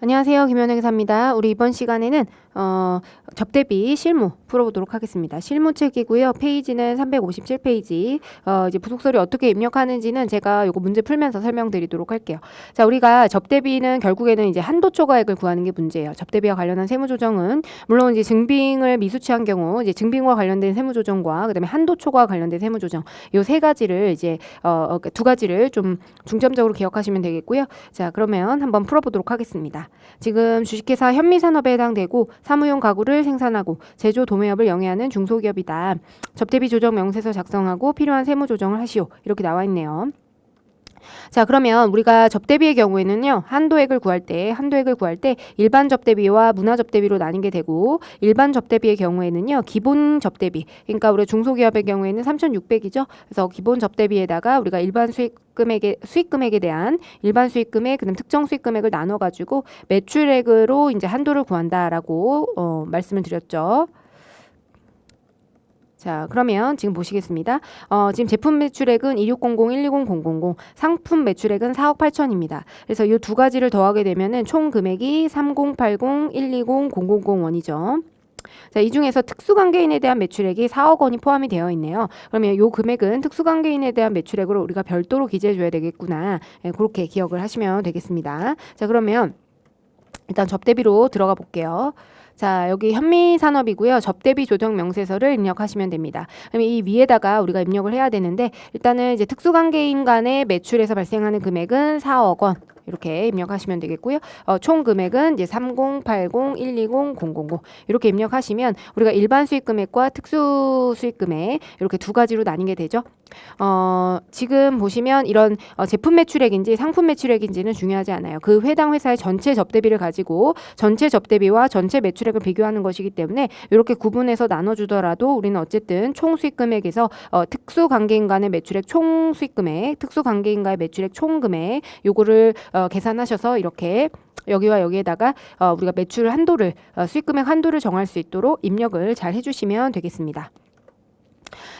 안녕하세요. 김현애 기사입니다. 우리 이번 시간에는 접대비 실무 풀어보도록 하겠습니다. 실무책이고요. 페이지는 357페이지. 이제 부속서를 어떻게 입력하는지는 제가 요거 문제 풀면서 설명드리도록 할게요. 자, 우리가 접대비는 결국에는 이제 한도 초과액을 구하는 게 문제예요. 접대비와 관련한 세무조정은 물론 이제 증빙을 미수치한 경우 이제 증빙과 관련된 세무조정과 그다음에 한도 초과와 관련된 세무조정 요 세 가지를 이제 두 가지를 좀 중점적으로 기억하시면 되겠고요. 자, 그러면 한번 풀어보도록 하겠습니다. 지금 주식회사 현미산업에 해당되고 사무용 가구를 생산하고 제조 도매업을 영위하는 중소기업이다. 접대비 조정 명세서 작성하고 필요한 세무 조정을 하시오. 이렇게 나와 있네요. 자, 그러면 우리가 접대비의 경우에는요. 한도액을 구할 때 일반 접대비와 문화 접대비로 나뉘게 되고 일반 접대비의 경우에는요. 기본 접대비. 그러니까 우리 중소기업의 경우에는 3,600이죠. 그래서 기본 접대비에다가 우리가 일반 수익금액에 대한 일반 수익금액 그다음 특정 수익금액을 나눠 가지고 매출액으로 이제 한도를 구한다라고 말씀을 드렸죠. 자, 그러면 지금 보시겠습니다. 지금 제품 매출액은 2600, 120, 000, 상품 매출액은 4억 8천입니다. 그래서 이 두 가지를 더하게 되면은 총 금액이 3080, 120, 0001이죠. 자, 이 중에서 특수관계인에 대한 매출액이 4억 원이 포함이 되어 있네요. 그러면 이 금액은 특수관계인에 대한 매출액으로 우리가 별도로 기재해 줘야 되겠구나. 그렇게 기억을 하시면 되겠습니다. 자, 그러면 일단 접대비로 들어가 볼게요. 자, 여기 현미산업이고요. 접대비 조정 명세서를 입력하시면 됩니다. 그러면 이 위에다가 우리가 입력을 해야 되는데 일단은 이제 특수관계인 간의 매출에서 발생하는 금액은 4억 원. 이렇게 입력하시면 되겠고요. 총 금액은 이제 3080, 120, 000 이렇게 입력하시면 우리가 일반 수익금액과 특수 수익금액 이렇게 두 가지로 나뉘게 되죠. 지금 보시면 이런 제품 매출액인지 상품 매출액인지는 중요하지 않아요. 그 해당 회사의 전체 접대비를 가지고 전체 접대비와 전체 매출액을 비교하는 것이기 때문에 이렇게 구분해서 나눠주더라도 우리는 어쨌든 총 수익금액에서 특수관계인 간의 매출액 총 수익금액, 특수관계인과의 매출액 총 금액 요거를 계산하셔서 이렇게 여기와 여기에다가 우리가 매출 한도를 수익금액 한도를 정할 수 있도록 입력을 잘 해주시면 되겠습니다.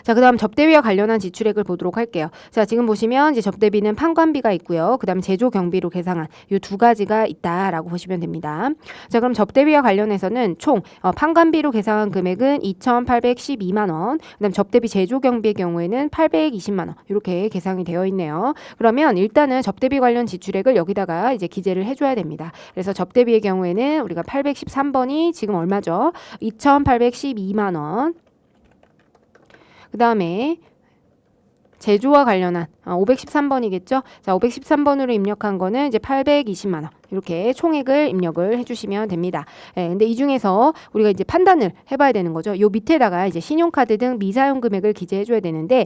자, 그다음 접대비와 관련한 지출액을 보도록 할게요. 자, 지금 보시면 이제 접대비는 판관비가 있고요. 그다음 제조 경비로 계상한 이 두 가지가 있다라고 보시면 됩니다. 자, 그럼 접대비와 관련해서는 총 판관비로 계상한 금액은 2,812만 원. 그다음 접대비 제조 경비의 경우에는 820만 원. 이렇게 계상이 되어 있네요. 그러면 일단은 접대비 관련 지출액을 여기다가 이제 기재를 해줘야 됩니다. 그래서 접대비의 경우에는 우리가 813번이 지금 얼마죠? 2,812만 원. 그 다음에 제조와 관련한 513번이겠죠. 자, 513번으로 입력한 거는 이제 820만 원. 이렇게 총액을 입력을 해주시면 됩니다. 근데 이 중에서 우리가 이제 판단을 해봐야 되는 거죠. 요 밑에다가 이제 신용카드 등 미사용 금액을 기재해줘야 되는데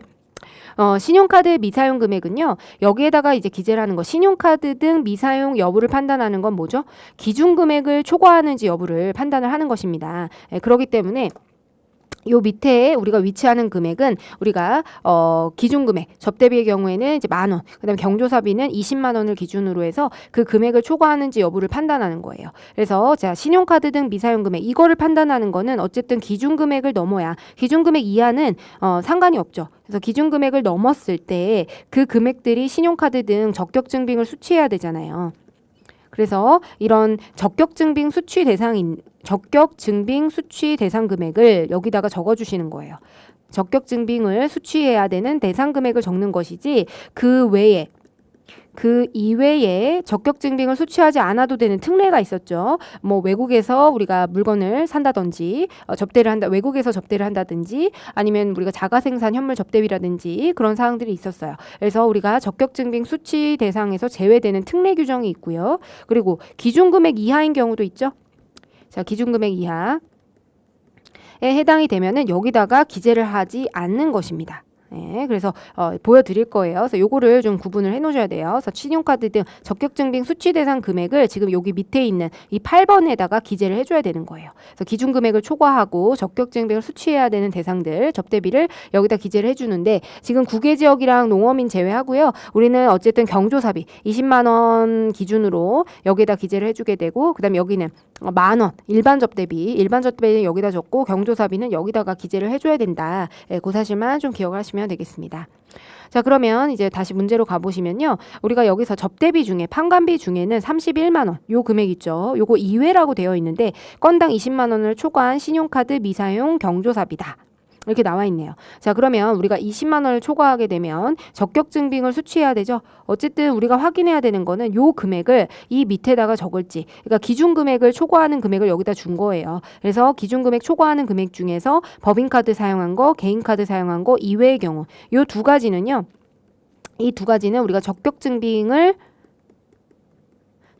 신용카드 미사용 금액은요. 여기에다가 이제 기재를 하는 거. 신용카드 등 미사용 여부를 판단하는 건 뭐죠? 기준 금액을 초과하는지 여부를 판단을 하는 것입니다. 그렇기 때문에 요 밑에 우리가 위치하는 금액은 우리가 기준 금액 접대비의 경우에는 이제 10,000원, 그다음에 경조사비는 20만 원을 기준으로 해서 그 금액을 초과하는지 여부를 판단하는 거예요. 그래서 자, 신용카드 등 미사용 금액 이거를 판단하는 거는 어쨌든 기준 금액을 넘어야 기준 금액 이하는 상관이 없죠. 그래서 기준 금액을 넘었을 때 그 금액들이 신용카드 등 적격 증빙을 수취해야 되잖아요. 그래서 이런 적격 증빙 수취 대상 금액을 여기다가 적어주시는 거예요. 적격 증빙을 수취해야 되는 대상 금액을 적는 것이지 그 이외에 적격 증빙을 수취하지 않아도 되는 특례가 있었죠. 뭐 외국에서 우리가 물건을 산다든지 외국에서 접대를 한다든지 아니면 우리가 자가 생산 현물 접대비라든지 그런 사항들이 있었어요. 그래서 우리가 적격 증빙 수취 대상에서 제외되는 특례 규정이 있고요. 그리고 기준 금액 이하인 경우도 있죠. 자, 기준 금액 이하에 해당이 되면은 여기다가 기재를 하지 않는 것입니다. 그래서 보여드릴 거예요. 그래서 요거를 좀 구분을 해놓으셔야 돼요. 그래서 신용카드 등 적격증빙 수취 대상 금액을 지금 여기 밑에 있는 이 8번에다가 기재를 해줘야 되는 거예요. 그래서 기준 금액을 초과하고 적격증빙을 수취해야 되는 대상들 접대비를 여기다 기재를 해주는데 지금 구개지역이랑 농어민 제외하고요. 우리는 어쨌든 경조사비 20만 원 기준으로 여기다 기재를 해주게 되고 그다음 여기는 10,000원 일반 접대비는 여기다 적고 경조사비는 여기다가 기재를 해줘야 된다. 그 사실만 좀 기억을 하시면 되겠습니다. 자, 그러면 이제 다시 문제로 가보시면요. 우리가 여기서 접대비 중에 판관비 중에는 31만 원, 요 금액 있죠. 요거 이외라고 되어 있는데 건당 20만 원을 초과한 신용카드 미사용 경조사비다. 이렇게 나와 있네요. 자, 그러면 우리가 20만 원을 초과하게 되면 적격증빙을 수취해야 되죠. 어쨌든 우리가 확인해야 되는 거는 요 금액을 이 밑에다가 적을지, 그러니까 기준금액을 초과하는 금액을 여기다 준 거예요. 그래서 기준금액 초과하는 금액 중에서 법인카드 사용한 거, 개인카드 사용한 거 이외의 경우 요 두 가지는요. 이 두 가지는 우리가 적격증빙을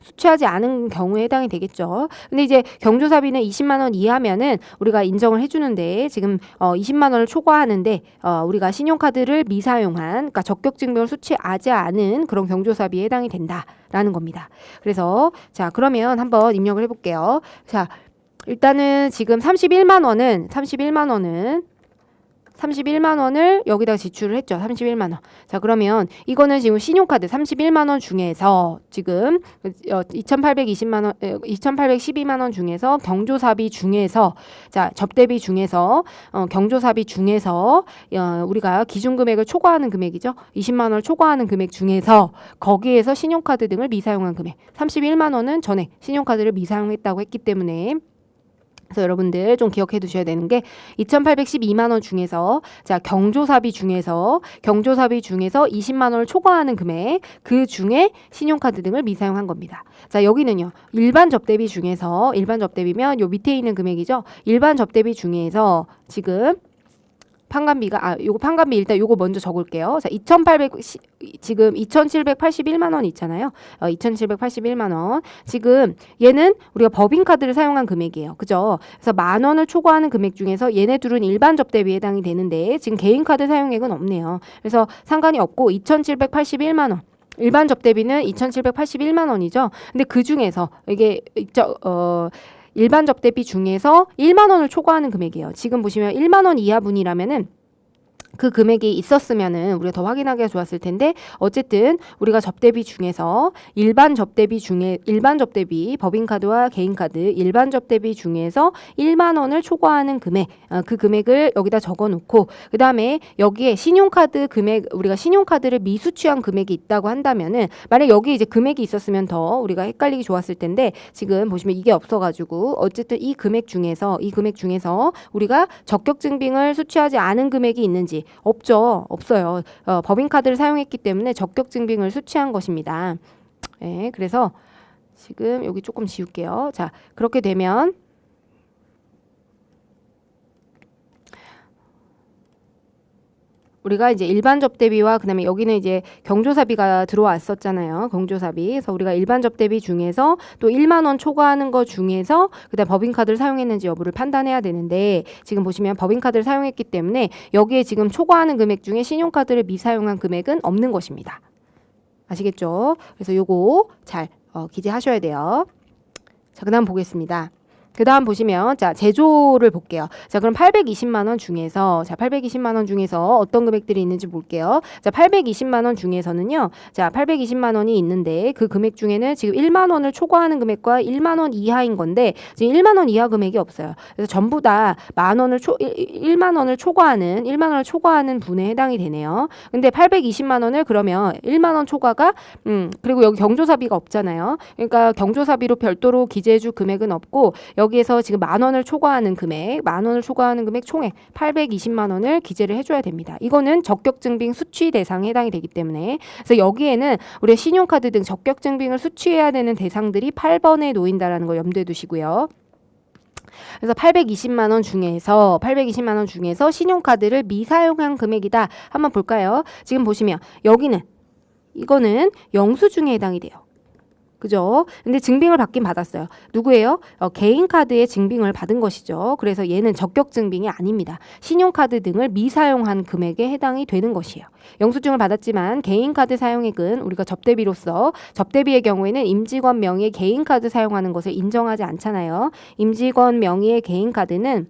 수취하지 않은 경우에 해당이 되겠죠. 근데 이제 경조사비는 20만 원 이하면은 우리가 인정을 해주는데 지금 20만 원을 초과하는데 우리가 신용카드를 미사용한, 그러니까 적격증빙을 수취하지 않은 그런 경조사비에 해당이 된다라는 겁니다. 그래서 자, 그러면 한번 입력을 해볼게요. 자, 일단은 지금 31만 원을 여기다가 지출을 했죠. 31만 원. 자, 그러면 이거는 지금 신용카드 31만 원 중에서 지금 2,812만 원 중에서 경조사비 중에서, 자, 접대비 중에서 경조사비 중에서 우리가 기준금액을 초과하는 금액이죠. 20만 원을 초과하는 금액 중에서 거기에서 신용카드 등을 미사용한 금액 31만 원은 전에 신용카드를 미사용했다고 했기 때문에, 그래서 여러분들 좀 기억해 두셔야 되는 게 2,812만 원 중에서, 자, 경조사비 중에서 20만 원을 초과하는 금액, 그 중에 신용카드 등을 미사용한 겁니다. 자, 여기는요. 일반 접대비 중에서, 일반 접대비면 요 밑에 있는 금액이죠. 일반 접대비 중에서 지금 판관비가 요거 판관비 일단 요거 먼저 적을게요. 자, 지금 2,781만 원 있잖아요. 2,781만 원. 지금 얘는 우리가 법인카드를 사용한 금액이에요. 그죠? 그래서 만 원을 초과하는 금액 중에서 얘네 둘은 일반 접대비에 해당이 되는데 지금 개인카드 사용액은 없네요. 그래서 상관이 없고 2,781만 원. 일반 접대비는 2,781만 원이죠. 근데 그 중에서 이게 일반 접대비 중에서 1만 원을 초과하는 금액이에요. 지금 보시면 1만 원 이하 분이라면은 그 금액이 있었으면은 우리가 더 확인하기가 좋았을 텐데, 어쨌든 우리가 접대비 중에서 일반 접대비 법인카드와 개인카드 일반 접대비 중에서 1만 원을 초과하는 금액, 그 금액을 여기다 적어놓고, 그 다음에 여기에 신용카드 금액, 우리가 신용카드를 미수취한 금액이 있다고 한다면은, 만약 여기 이제 금액이 있었으면 더 우리가 헷갈리기 좋았을 텐데 지금 보시면 이게 없어가지고 어쨌든 이 금액 중에서 우리가 적격증빙을 수취하지 않은 금액이 있는지, 없어요. 법인카드를 사용했기 때문에 적격증빙을 수취한 것입니다. 네, 그래서 지금 여기 조금 지울게요. 자, 그렇게 되면 우리가 이제 일반 접대비와 그다음에 여기는 이제 경조사비가 들어왔었잖아요. 경조사비. 그래서 우리가 일반 접대비 중에서 또 1만 원 초과하는 것 중에서 그다음 법인카드를 사용했는지 여부를 판단해야 되는데, 지금 보시면 법인카드를 사용했기 때문에 여기에 지금 초과하는 금액 중에 신용카드를 미사용한 금액은 없는 것입니다. 아시겠죠? 그래서 요거 잘 기재하셔야 돼요. 자, 그다음 보겠습니다. 그 다음 보시면, 자, 제조를 볼게요. 자, 그럼 820만 원 중에서, 자, 820만 원 중에서 어떤 금액들이 있는지 볼게요. 자, 820만 원 중에서는요, 자, 820만 원이 있는데 그 금액 중에는 지금 1만 원을 초과하는 금액과 1만 원 이하인 건데 지금 1만 원 이하 금액이 없어요. 그래서 전부 다 1만 원을 초과하는 분에 해당이 되네요. 근데 820만 원을 그러면 1만 원 초과가, 그리고 여기 경조사비가 없잖아요. 그러니까 경조사비로 별도로 기재해줄 금액은 없고, 여기에서 지금 만 원을 초과하는 금액 총액 820만 원을 기재를 해줘야 됩니다. 이거는 적격증빙 수취 대상에 해당이 되기 때문에, 그래서 여기에는 우리 신용카드 등 적격증빙을 수취해야 되는 대상들이 8번에 놓인다라는 거 염두에 두시고요. 그래서 820만 원 중에서 신용카드를 미사용한 금액이다. 한번 볼까요? 지금 보시면 이거는 영수증에 해당이 돼요. 그죠? 근데 증빙을 받긴 받았어요. 누구예요? 개인카드에 증빙을 받은 것이죠. 그래서 얘는 적격증빙이 아닙니다. 신용카드 등을 미사용한 금액에 해당이 되는 것이에요. 영수증을 받았지만 개인카드 사용액은 우리가 접대비의 경우에는 임직원 명의의 개인카드 사용하는 것을 인정하지 않잖아요. 임직원 명의의 개인카드는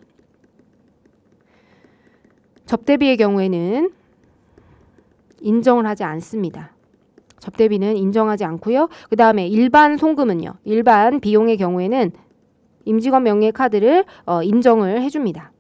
접대비의 경우에는 인정을 하지 않습니다. 접대비는 인정하지 않고요. 그 다음에 일반 송금은요. 일반 비용의 경우에는 임직원 명의의 카드를 인정을 해줍니다.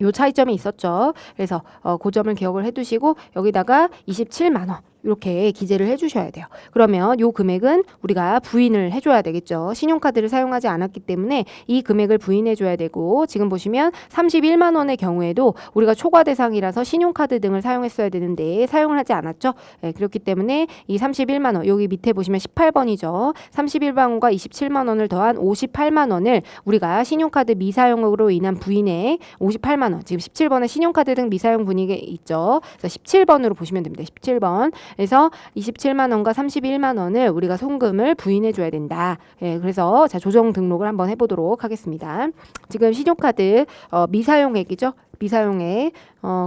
요 차이점이 있었죠. 그래서 그 점을 기억을 해두시고 여기다가 27만 원 이렇게 기재를 해주셔야 돼요. 그러면 요 금액은 우리가 부인을 해줘야 되겠죠. 신용카드를 사용하지 않았기 때문에 이 금액을 부인해줘야 되고 지금 보시면 31만 원의 경우에도 우리가 초과 대상이라서 신용카드 등을 사용했어야 되는데 사용을 하지 않았죠. 네, 그렇기 때문에 이 31만 원 여기 밑에 보시면 18번이죠. 31만 원과 27만 원을 더한 58만 원을 우리가 신용카드 미사용으로 인한 부인액 58만 원 지금 17번에 신용카드 등 미사용 분익에 있죠. 그래서 17번으로 보시면 됩니다. 17번. 그래서 27만 원과 31만 원을 우리가 송금을 부인해 줘야 된다. 예, 그래서 자 조정 등록을 한번 해보도록 하겠습니다. 지금 신용카드 미사용액이죠. 미사용액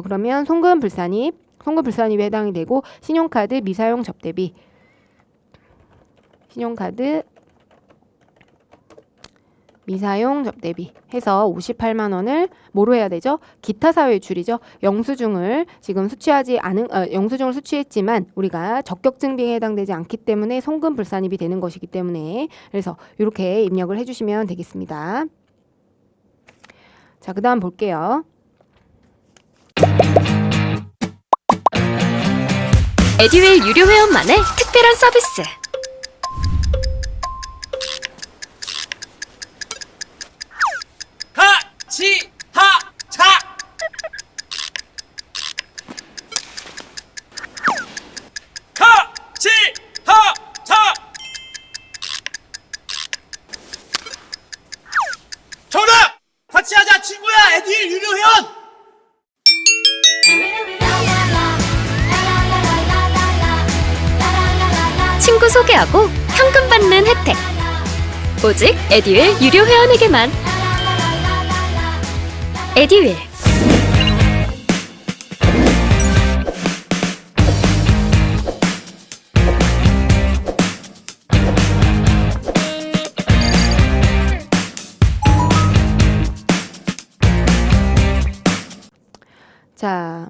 그러면 송금 불산입 송금불산입에 해당이 되고 신용카드 미사용 접대비 신용카드 미사용 접대비 해서 58만 원을 뭐로 해야 되죠? 기타 사외출이죠. 영수증을 지금 수취하지 않은 영수증을 수취했지만 우리가 적격 증빙에 해당되지 않기 때문에 송금 불산입이 되는 것이기 때문에 그래서 이렇게 입력을 해주시면 되겠습니다. 자, 그다음 볼게요. 에듀윌 유료 회원만의 특별한 서비스. 하치하차 하치하차 정답! 같이 하자 친구야 에듀윌 유료 회원! 친구 소개하고 현금 받는 혜택. 오직 에듀윌 유료 회원에게만. 에듀윌. 자,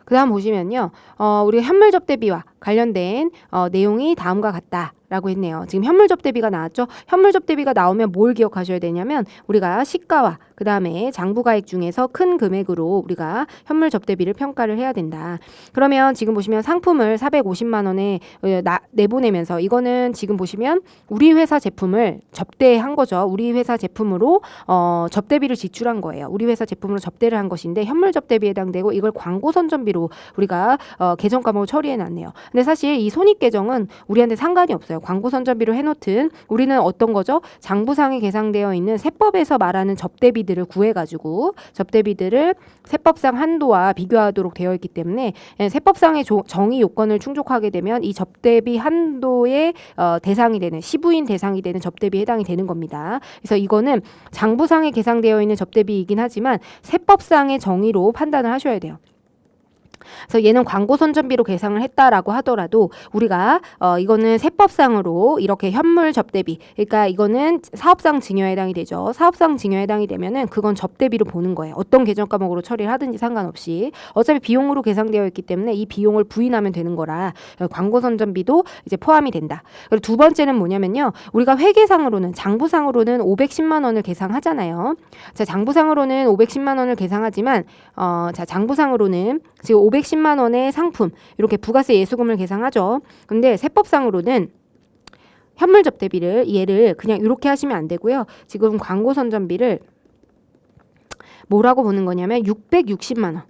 그 다음 보시면요. 우리 현물 접대비와 관련된 내용이 다음과 같다라고 했네요. 지금 현물 접대비가 나왔죠. 현물 접대비가 나오면 뭘 기억하셔야 되냐면 우리가 시가와 그 다음에 장부가액 중에서 큰 금액으로 우리가 현물 접대비를 평가를 해야 된다. 그러면 지금 보시면 상품을 450만 원에 내보내면서 이거는 지금 보시면 우리 회사 제품을 접대한 거죠. 우리 회사 제품으로 접대비를 지출한 거예요. 우리 회사 제품으로 접대를 한 것인데 현물 접대비에 해당되고 이걸 광고 선전비로 우리가 계정 과목을 처리해 놨네요. 근데 사실 이 손익 계정은 우리한테 상관이 없어요. 광고 선전비로 해놓든 우리는 어떤 거죠? 장부상에 계상되어 있는 세법에서 말하는 접대비들을 구해가지고 접대비들을 세법상 한도와 비교하도록 되어 있기 때문에 세법상의 정의 요건을 충족하게 되면 이 접대비 한도의 대상이 되는 시부인 대상이 되는 접대비에 해당이 되는 겁니다. 그래서 이거는 장부상에 계상되어 있는 접대비이긴 하지만 세법상의 정의로 판단을 하셔야 돼요. 그래서 얘는 광고 선전비로 계상을 했다라고 하더라도 우리가 이거는 세법상으로 이렇게 현물 접대비, 그러니까 이거는 사업상 증여에 해당이 되죠. 사업상 증여에 해당이 되면은 그건 접대비로 보는 거예요. 어떤 계정 과목으로 처리를 하든지 상관없이 어차피 비용으로 계상되어 있기 때문에 이 비용을 부인하면 되는 거라 광고 선전비도 이제 포함이 된다. 그리고 두 번째는 뭐냐면요, 우리가 회계상으로는 장부상으로는 510만 원을 계상하잖아요. 자, 장부상으로는 510만 원을 계상하지만 자, 장부상으로는 지금 510만 원의 상품 이렇게 부가세 예수금을 계상하죠. 근데 세법상으로는 현물 접대비를 얘를 그냥 이렇게 하시면 안 되고요. 지금 광고 선전비를 뭐라고 보는 거냐면 660만 원.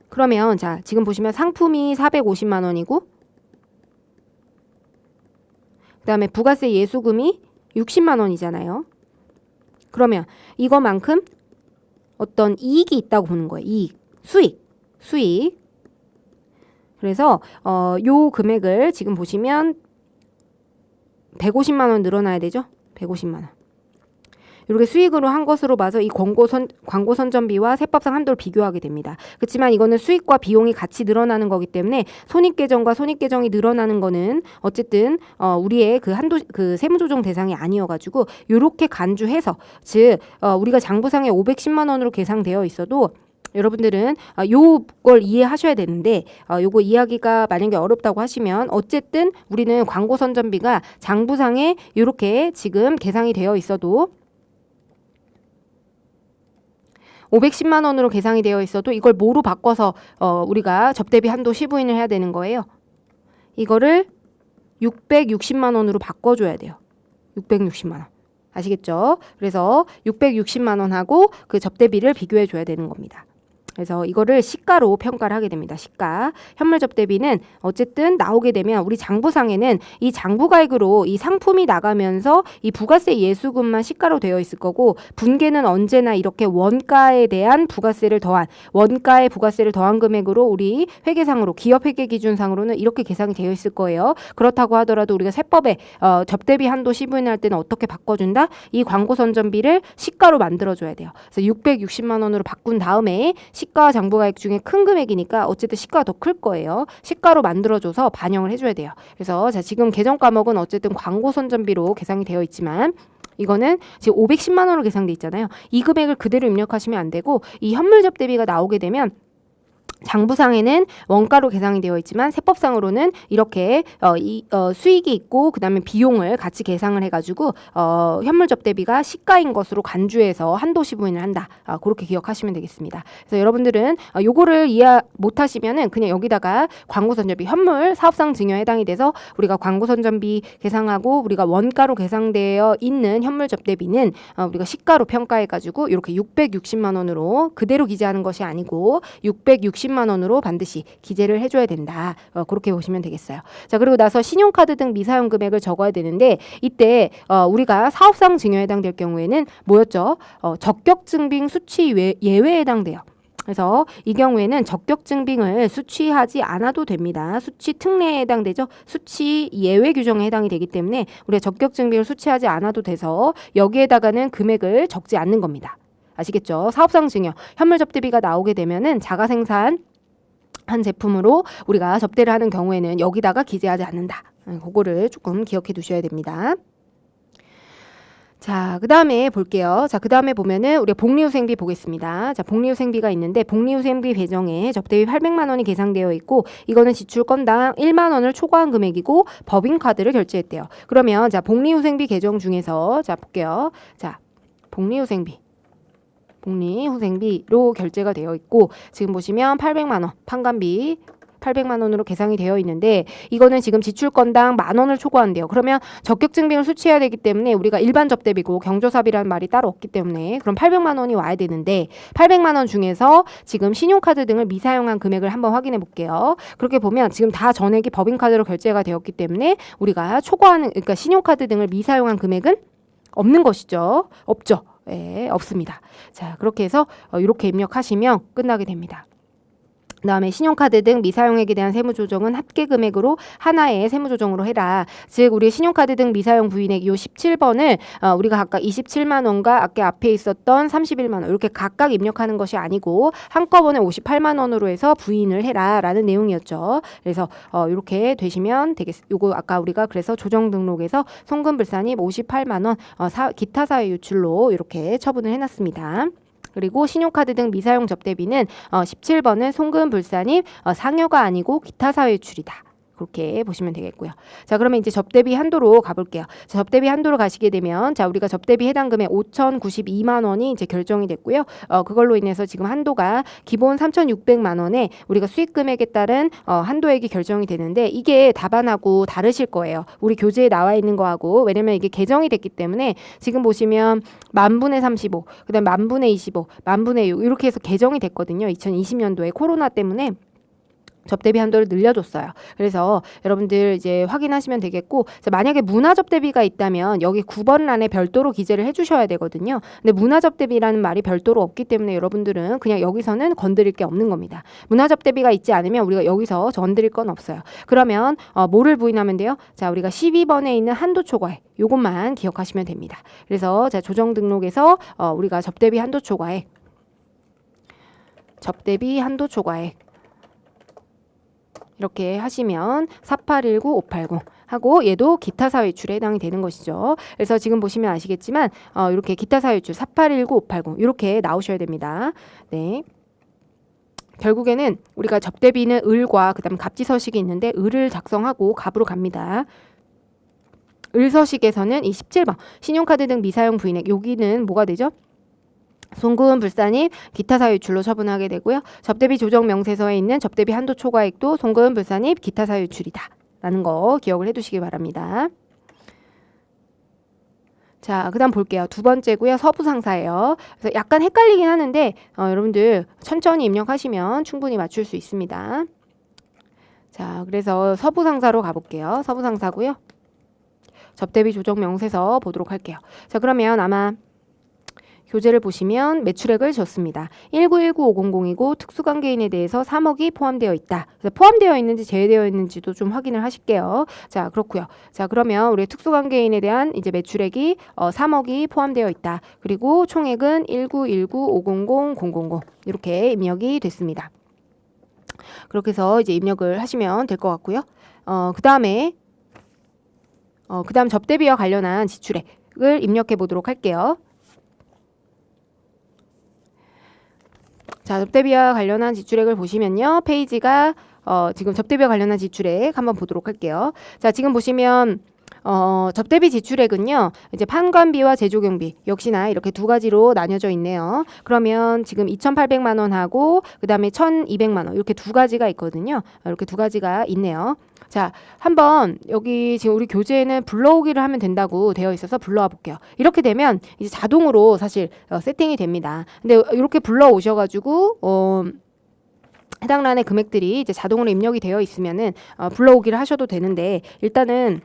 그러면 자, 지금 보시면 상품이 450만 원이고 그다음에 부가세 예수금이 60만 원이잖아요. 그러면 이거만큼 어떤 이익이 있다고 보는 거예요. 이익, 수익. 그래서 요 금액을 지금 보시면 150만 원 늘어나야 되죠. 150만 원. 이렇게 수익으로 한 것으로 봐서 이 광고 선전비와 세법상 한도를 비교하게 됩니다. 그렇지만 이거는 수익과 비용이 같이 늘어나는 거기 때문에 손익계정과 손익계정이 늘어나는 거는 어쨌든 우리의 그 한도 그 세무조정 대상이 아니어가지고 이렇게 간주해서 즉 우리가 장부상에 510만 원으로 계상되어 있어도 여러분들은 요걸 이해하셔야 되는데 요거 이해하기가 만약에 어렵다고 하시면 어쨌든 우리는 광고 선전비가 장부상에 이렇게 지금 계상이 되어 있어도 510만 원으로 계상이 되어 있어도 이걸 뭐로 바꿔서 우리가 접대비 한도 시부인을 해야 되는 거예요. 이거를 660만 원으로 바꿔줘야 돼요. 660만 원. 아시겠죠? 그래서 660만 원하고 그 접대비를 비교해 줘야 되는 겁니다. 그래서 이거를 시가로 평가를 하게 됩니다. 시가. 현물 접대비는 어쨌든 나오게 되면 우리 장부상에는 이 장부가액으로 이 상품이 나가면서 이 부가세 예수금만 시가로 되어 있을 거고 분계는 언제나 이렇게 원가에 대한 부가세를 더한 원가에 부가세를 더한 금액으로 우리 회계상으로 기업 회계 기준상으로는 이렇게 계산이 되어 있을 거예요. 그렇다고 하더라도 우리가 세법에 접대비 한도 시부인할 때는 어떻게 바꿔준다? 이 광고 선전비를 시가로 만들어줘야 돼요. 그래서 660만 원으로 바꾼 다음에 시가와 장부가액 중에 큰 금액이니까 어쨌든 시가가 더 클 거예요. 시가로 만들어줘서 반영을 해줘야 돼요. 그래서 자 지금 계정 과목은 어쨌든 광고 선전비로 계산이 되어 있지만 이거는 지금 510만 원으로 계산돼 있잖아요. 이 금액을 그대로 입력하시면 안 되고 이 현물 접대비가 나오게 되면 장부상에는 원가로 계산이 되어 있지만 세법상으로는 이렇게 수익이 있고 그다음에 비용을 같이 계상을 해가지고 현물 접대비가 시가인 것으로 간주해서 한도 시부인을 한다. 그렇게 기억하시면 되겠습니다. 그래서 여러분들은 요거를 이해 못하시면은 그냥 여기다가 광고선전비 현물 사업상 증여에 해당이 돼서 우리가 광고선전비 계상하고 우리가 원가로 계상되어 있는 현물 접대비는 우리가 시가로 평가해가지고 이렇게 660만 원으로 그대로 기재하는 것이 아니고 660만 원으로 반드시 기재를 해줘야 된다. 그렇게 보시면 되겠어요. 자 그리고 나서 신용카드 등 미사용 금액을 적어야 되는데 이때 우리가 사업상 증여에 해당될 경우에는 뭐였죠? 적격증빙 수취 예외에 해당돼요. 그래서 이 경우에는 적격증빙을 수취하지 않아도 됩니다. 수취 특례에 해당되죠. 수취 예외 규정에 해당이 되기 때문에 우리가 적격증빙을 수취하지 않아도 돼서 여기에다가는 금액을 적지 않는 겁니다. 아시겠죠? 사업상 증여, 현물 접대비가 나오게 되면은 자가 생산 한 제품으로 우리가 접대를 하는 경우에는 여기다가 기재하지 않는다. 그거를 조금 기억해 두셔야 됩니다. 자, 그 다음에 볼게요. 자, 그 다음에 보면은 우리가 복리후생비 보겠습니다. 자, 복리후생비가 있는데 복리후생비 배정에 접대비 800만 원이 계상되어 있고 이거는 지출 건당 1만 원을 초과한 금액이고 법인카드를 결제했대요. 그러면 자, 복리후생비 계정 중에서 자, 볼게요. 자, 복리후생비로 결제가 되어 있고 지금 보시면 800만 원 판관비 800만 원으로 계상이 되어 있는데 이거는 지금 지출 건당 만 원을 초과한대요. 그러면 적격증빙을 수취해야 되기 때문에 우리가 일반 접대비고 경조사비라는 말이 따로 없기 때문에 그럼 800만 원이 와야 되는데 800만 원 중에서 지금 신용카드 등을 미사용한 금액을 한번 확인해 볼게요. 그렇게 보면 지금 다 전액이 법인카드로 결제가 되었기 때문에 우리가 초과하는 그러니까 신용카드 등을 미사용한 금액은 없는 것이죠. 없죠. 네, 없습니다. 자, 그렇게 해서 이렇게 입력하시면 끝나게 됩니다. 그 다음에 신용카드 등 미사용액에 대한 세무조정은 합계금액으로 하나의 세무조정으로 해라. 즉 우리 신용카드 등 미사용 부인액 요 17번을 우리가 각각 27만 원과 아까 앞에 있었던 31만 원 이렇게 각각 입력하는 것이 아니고 한꺼번에 58만 원으로 해서 부인을 해라 라는 내용이었죠. 그래서 이렇게 되시면 되겠습니다. 요거 아까 우리가 그래서 조정 등록에서 송금불산입 58만 원 기타 사회 유출로 이렇게 처분을 해놨습니다. 그리고 신용카드 등 미사용 접대비는 17번은 송금불산입 상여가 아니고 기타 사회 유출이다. 그렇게 보시면 되겠고요. 자, 그러면 이제 접대비 한도로 가볼게요. 자, 접대비 한도로 가시게 되면 자, 우리가 접대비 해당 금액 5,092만 원이 이제 결정이 됐고요. 그걸로 인해서 지금 한도가 기본 3,600만 원에 우리가 수익 금액에 따른 한도액이 결정이 되는데 이게 답안하고 다르실 거예요. 우리 교재에 나와 있는 거하고 왜냐면 이게 개정이 됐기 때문에 지금 보시면 만분의 35, 그다음 만분의 25, 만분의 6 이렇게 해서 개정이 됐거든요. 2020년도에 코로나 때문에 접대비 한도를 늘려줬어요. 그래서 여러분들 이제 확인하시면 되겠고 만약에 문화접대비가 있다면 여기 9번란에 별도로 기재를 해주셔야 되거든요. 근데 문화접대비라는 말이 별도로 없기 때문에 여러분들은 그냥 여기서는 건드릴 게 없는 겁니다. 문화접대비가 있지 않으면 우리가 여기서 건드릴 건 없어요. 그러면 뭐를 부인하면 돼요? 자, 우리가 12번에 있는 한도 초과액 요것만 기억하시면 됩니다. 그래서 자, 조정 등록에서 우리가 접대비 한도 초과액 이렇게 하시면 4819-580 하고 얘도 기타 사회출에 해당이 되는 것이죠. 그래서 지금 보시면 아시겠지만 이렇게 기타 사회출 4819-580 이렇게 나오셔야 됩니다. 네. 결국에는 우리가 접대비는 을과 그다음 갑지서식이 있는데 을을 작성하고 갑으로 갑니다. 을서식에서는 이 17번 신용카드 등 미사용 부인액 여기는 뭐가 되죠? 송금 불산입 기타 사유 유출로 처분하게 되고요. 접대비 조정 명세서에 있는 접대비 한도 초과액도 송금 불산입 기타 사유 유출이다 라는 거 기억을 해두시기 바랍니다. 자, 그 다음 볼게요. 두 번째고요. 서부상사예요. 그래서 약간 헷갈리긴 하는데 여러분들 천천히 입력하시면 충분히 맞출 수 있습니다. 자, 그래서 서부상사로 가볼게요. 서부상사고요. 접대비 조정 명세서 보도록 할게요. 자, 그러면 아마 교재를 보시면 매출액을 줬습니다. 1919500이고 특수관계인에 대해서 3억이 포함되어 있다. 그래서 포함되어 있는지 제외되어 있는지도 좀 확인을 하실게요. 자, 그렇고요. 자, 그러면 우리 특수관계인에 대한 이제 매출액이 3억이 포함되어 있다. 그리고 총액은 19195000000 이렇게 입력이 됐습니다. 그렇게 해서 이제 입력을 하시면 될 것 같고요. 그 다음에 그다음 접대비와 관련한 지출액을 입력해 보도록 할게요. 자, 접대비와 관련한 지출액을 보시면요. 페이지가 지금 접대비와 관련한 지출액 한번 보도록 할게요. 자, 지금 보시면 접대비 지출액은요. 이제 판관비와 제조경비 역시나 이렇게 두 가지로 나뉘어져 있네요. 그러면 지금 2,800만 원하고 그다음에 1,200만 원 이렇게 두 가지가 있거든요. 이렇게 두 가지가 있네요. 자, 한번 여기 지금 우리 교재에는 불러오기를 하면 된다고 되어 있어서 불러와 볼게요. 이렇게 되면 이제 자동으로 사실 세팅이 됩니다. 근데 이렇게 불러오셔가지고 해당 란의 금액들이 이제 자동으로 입력이 되어 있으면은 불러오기를 하셔도 되는데 일단은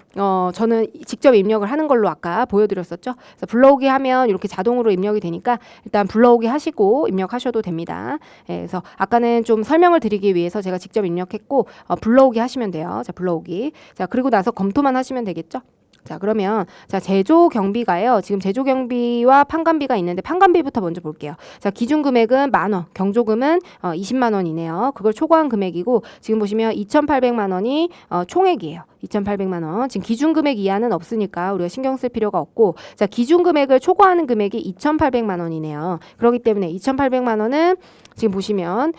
저는 직접 입력을 하는 걸로 아까 보여드렸었죠. 그래서 불러오기 하면 이렇게 자동으로 입력이 되니까 일단 불러오기 하시고 입력하셔도 됩니다. 예, 그래서 아까는 좀 설명을 드리기 위해서 제가 직접 입력했고 불러오기 하시면 돼요. 자, 불러오기. 자, 그리고 나서 검토만 하시면 되겠죠. 자, 그러면 자, 제조 경비가요. 지금 제조 경비와 판관비가 있는데 판관비부터 먼저 볼게요. 자, 기준 금액은 10,000원, 경조금은 20만 원이네요. 그걸 초과한 금액이고 지금 보시면 2,800만 원이 총액이에요. 2,800만 원. 지금 기준 금액 이하는 없으니까 우리가 신경 쓸 필요가 없고 자, 기준 금액을 초과하는 금액이 2,800만 원이네요. 그렇기 때문에 2,800만 원은 지금 보시면